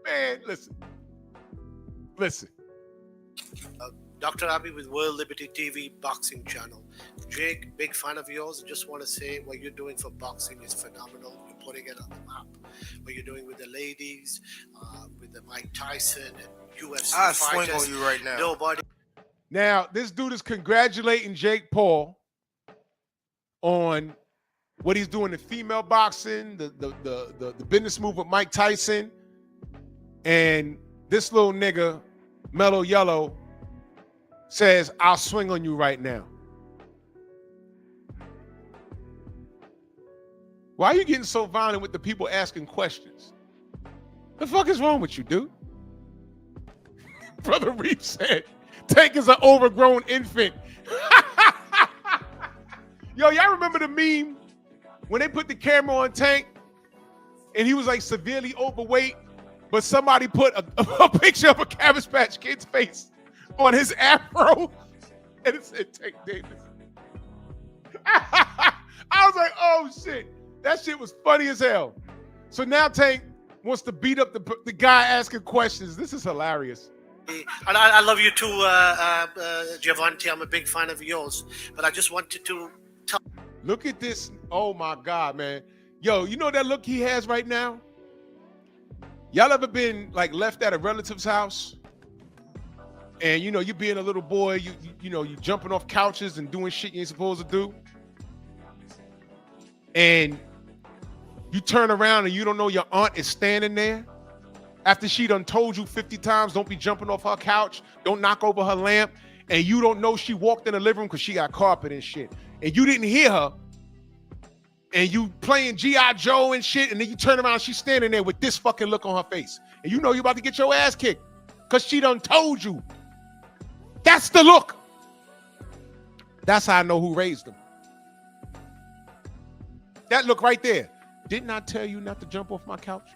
Man, listen. Dr. Abby with World Liberty TV Boxing Channel. Jake, big fan of yours. Just want to say what you're doing for boxing is phenomenal. You're putting it on the map. What you're doing with the ladies, with the Mike Tyson and UFC I fighters. swing on you right now. Nobody. Now, this dude is congratulating Jake Paul on what he's doing in female boxing, the business move with Mike Tyson, and this little nigga, Mellow Yellow, says, I'll swing on you right now. Why are you getting so violent with the people asking questions? The fuck is wrong with you, dude? Brother Reef said, Tank is an overgrown infant. Yo, y'all remember the meme when they put the camera on Tank and he was like severely overweight, but somebody put a picture of a Cabbage Patch Kid's face on his afro and it said Tank Davis. I was like, oh shit. That shit was funny as hell. So now Tank wants to beat up the guy asking questions. This is hilarious. And I love you too, Javante. I'm a big fan of yours. But I just wanted to tell. Look at this. Oh my God, man. Yo, you know that look he has right now? Y'all ever been like left at a relative's house and you know you being a little boy, you know you jumping off couches and doing shit you ain't supposed to do, and you turn around and you don't know your aunt is standing there after she done told you 50 times don't be jumping off her couch, don't knock over her lamp, and you don't know she walked in the living room because she got carpet and shit, and you didn't hear her, and you playing G.I. Joe and shit, and then you turn around, she's standing there with this fucking look on her face, and you know you're about to get your ass kicked because she done told you. That's the look. That's how I know who raised them. That look right there. Didn't I tell you not to jump off my couch?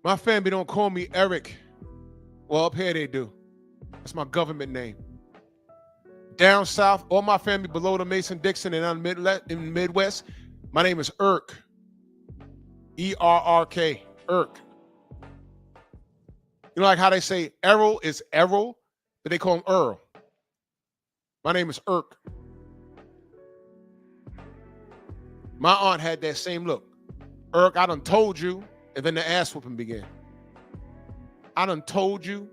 My family don't call me Eric. Well, up here they do. That's my government name. Down south, all my family below the Mason-Dixon and in the Midwest, my name is Irk. E-R-R-K. Irk. You know, like how they say Errol is Errol, but they call him Earl. My name is Irk. My aunt had that same look. Irk, I done told you, and then the ass whooping began. I done told you.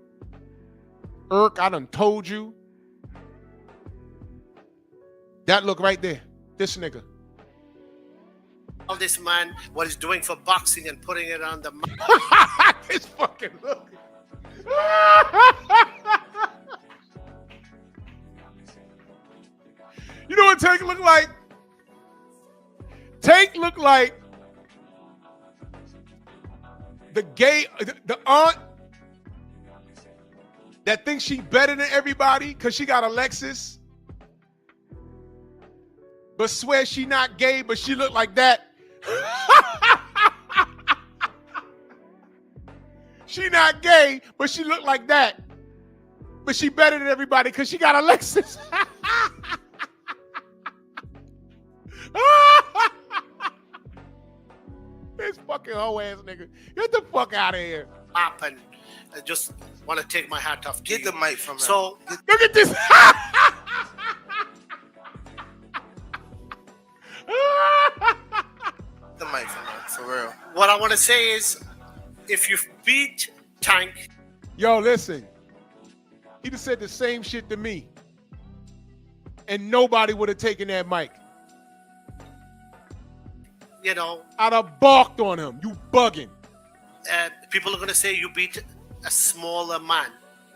Irk, I done told you. That look right there. This nigga. All this man, what he's doing for boxing and putting it on the This fucking look. You know what Tank look like? Tank look like the aunt that thinks she better than everybody because she got a Lexus, but swears she not gay, but she look like that. She not gay, but she look like that. But she better than everybody because she got a Lexus. This fucking hoe ass nigga. Get the fuck out of here. up, and I just want to take my hat off to Get you. the mic from her. So look at this. The mic from her, for real. what I want to say is, if you beat Tank, Yo, listen. He just said the same shit to me. And nobody would have taken that mic. you know, I'd have balked on him. You bugging. people are going to say you beat a smaller man.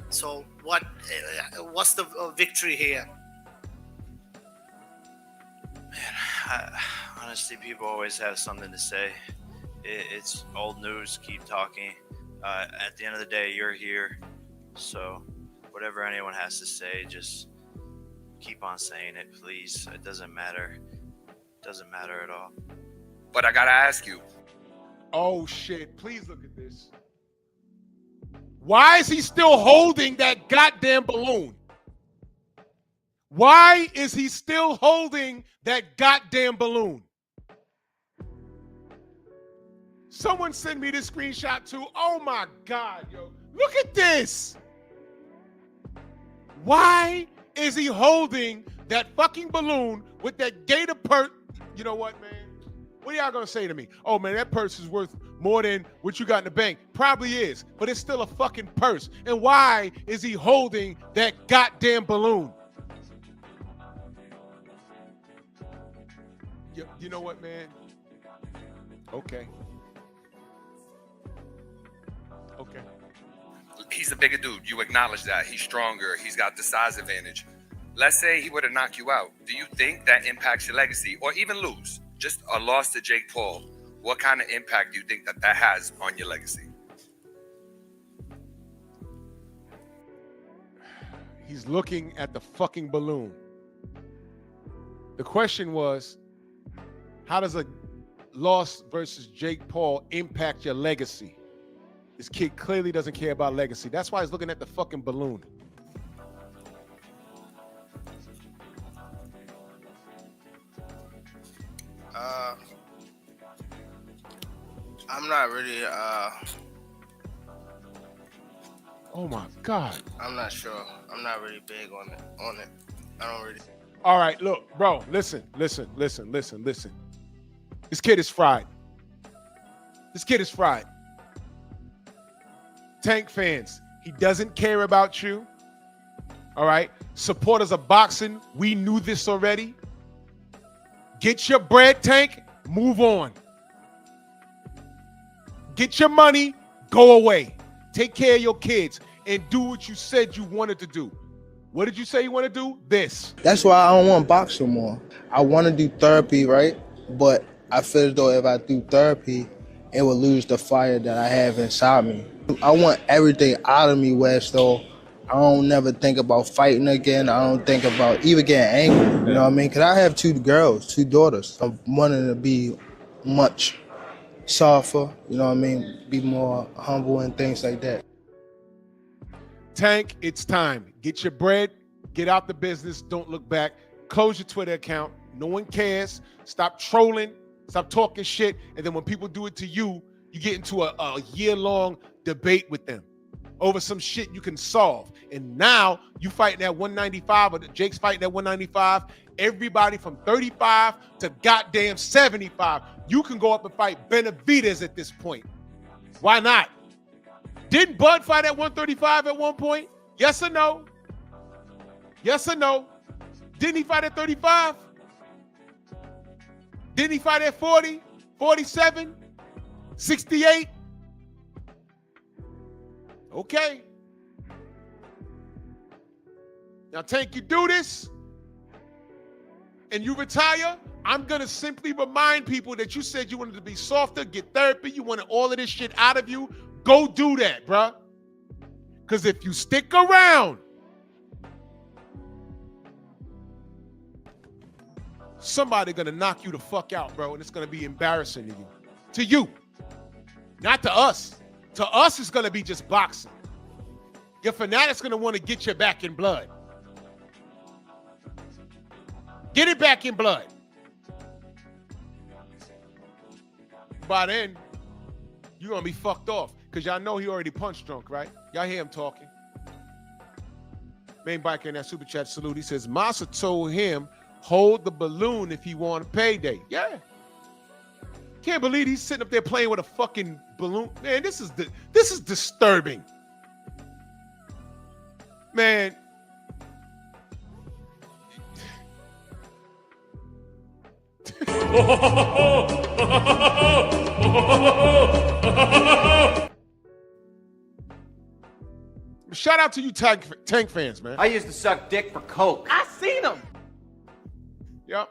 So what's the victory here? Honestly, people always have something to say. It's old news. Keep talking. At the end of the day, you're here. So whatever anyone has to say, just keep on saying it, please. It doesn't matter. It doesn't matter at all. But I gotta ask you. Oh shit, please look at this. Why is he still holding that goddamn balloon? Why is he still holding that goddamn balloon? Someone send me this screenshot too. Oh my God, yo. Look at this. Why is he holding that fucking balloon with that gator purse? You know what, man? What are y'all gonna say to me? Oh man, that purse is worth more than what you got in the bank. Probably is, but it's still a fucking purse. And why is he holding that goddamn balloon? You know what, man? Okay. Okay. He's a bigger dude. You acknowledge that. He's stronger. He's got the size advantage. Let's say he would have knocked you out. Do you think that impacts your legacy? Or even lose? Just a loss to Jake Paul. What kind of impact do you think that has on your legacy? He's looking at the fucking balloon. The question was, how does a loss versus Jake Paul impact your legacy? This kid clearly doesn't care about legacy. That's why he's looking at the fucking balloon. I'm not really Oh my God. I'm not sure. I'm not really big on it. I don't really. All right, look, bro, listen. This This kid is fried. This kid is fried. Tank fans, he doesn't care about you. All right? Supporters of boxing, we knew this already. Get your bread, Tank. Move on. Get your money. Go away. Take care of your kids and do what you said you wanted to do. What did you say you want to do? This. That's why I don't want to box no more. I want to do therapy, right? But I feel as though if I do therapy, it will lose the fire that I have inside me. I want everything out of me, West, though. I don't never think about fighting again. I don't think about even getting angry, you know what I mean? Because I have 2 girls, 2 daughters. I'm wanting to be much softer, you know what I mean? Be more humble and things like that. Tank, it's time. Get your bread. Get out the business. Don't look back. Close your Twitter account. No one cares. Stop trolling. Stop talking shit. And then when people do it to you, you get into a year-long debate with them over some shit you can solve. And now you fighting at 195, or Jake's fighting at 195. Everybody from 35 to goddamn 75. You can go up and fight Benavidez at this point. Why not? Didn't Bud fight at 135 at one point? Yes or no? Yes or no? Didn't he fight at 35? Didn't he fight at 40, 47, 68? Okay. Now, Tank, you do this and you retire, I'm going to simply remind people that you said you wanted to be softer, get therapy, you wanted all of this shit out of you. Go do that, bruh. Because if you stick around, somebody going to knock you the fuck out, bro, and it's going to be embarrassing to you. To you. Not to us. To us, it's going to be just boxing. Your fanatic's going to want to get you back in blood. Get it back in blood. By then, you're going to be fucked off. Because y'all know he already punch drunk, right? Y'all hear him talking. Main biker in that super chat salute. He says, Massa told him, hold the balloon if he want a payday. Yeah. Can't believe he's sitting up there playing with a fucking balloon. Man, this is disturbing. Man. Shout out to you Tank fans, man. I used to suck dick for coke. I seen him. Yep.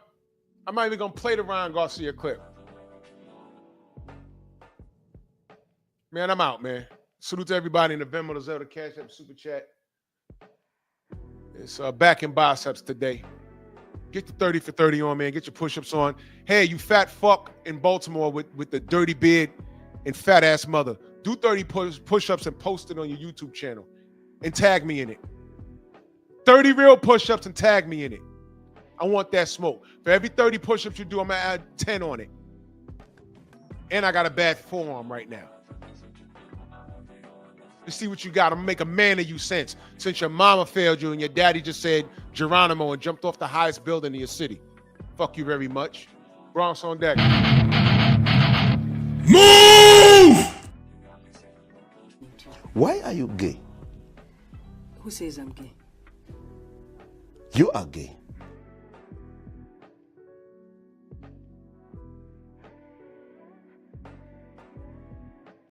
I'm not even going to play the Ryan Garcia clip. Man, I'm out, man. Salute to everybody in the Venmo, the Zelda Cash App, Super Chat. It's back in biceps today. Get the 30 for 30 on, man. Get your push-ups on. Hey, you fat fuck in Baltimore with the dirty beard and fat-ass mother. Do 30 push-ups and post it on your YouTube channel. And tag me in it. 30 real push-ups and tag me in it. I want that smoke. For every 30 push-ups you do, I'm going to add 10 on it. And I got a bad forearm right now. Let's see what you got. I'm going to make a man of you since your mama failed you and your daddy just said Geronimo and jumped off the highest building in your city. Fuck you very much. Bronx on deck. Move! Why are you gay? Who says I'm gay? You are gay.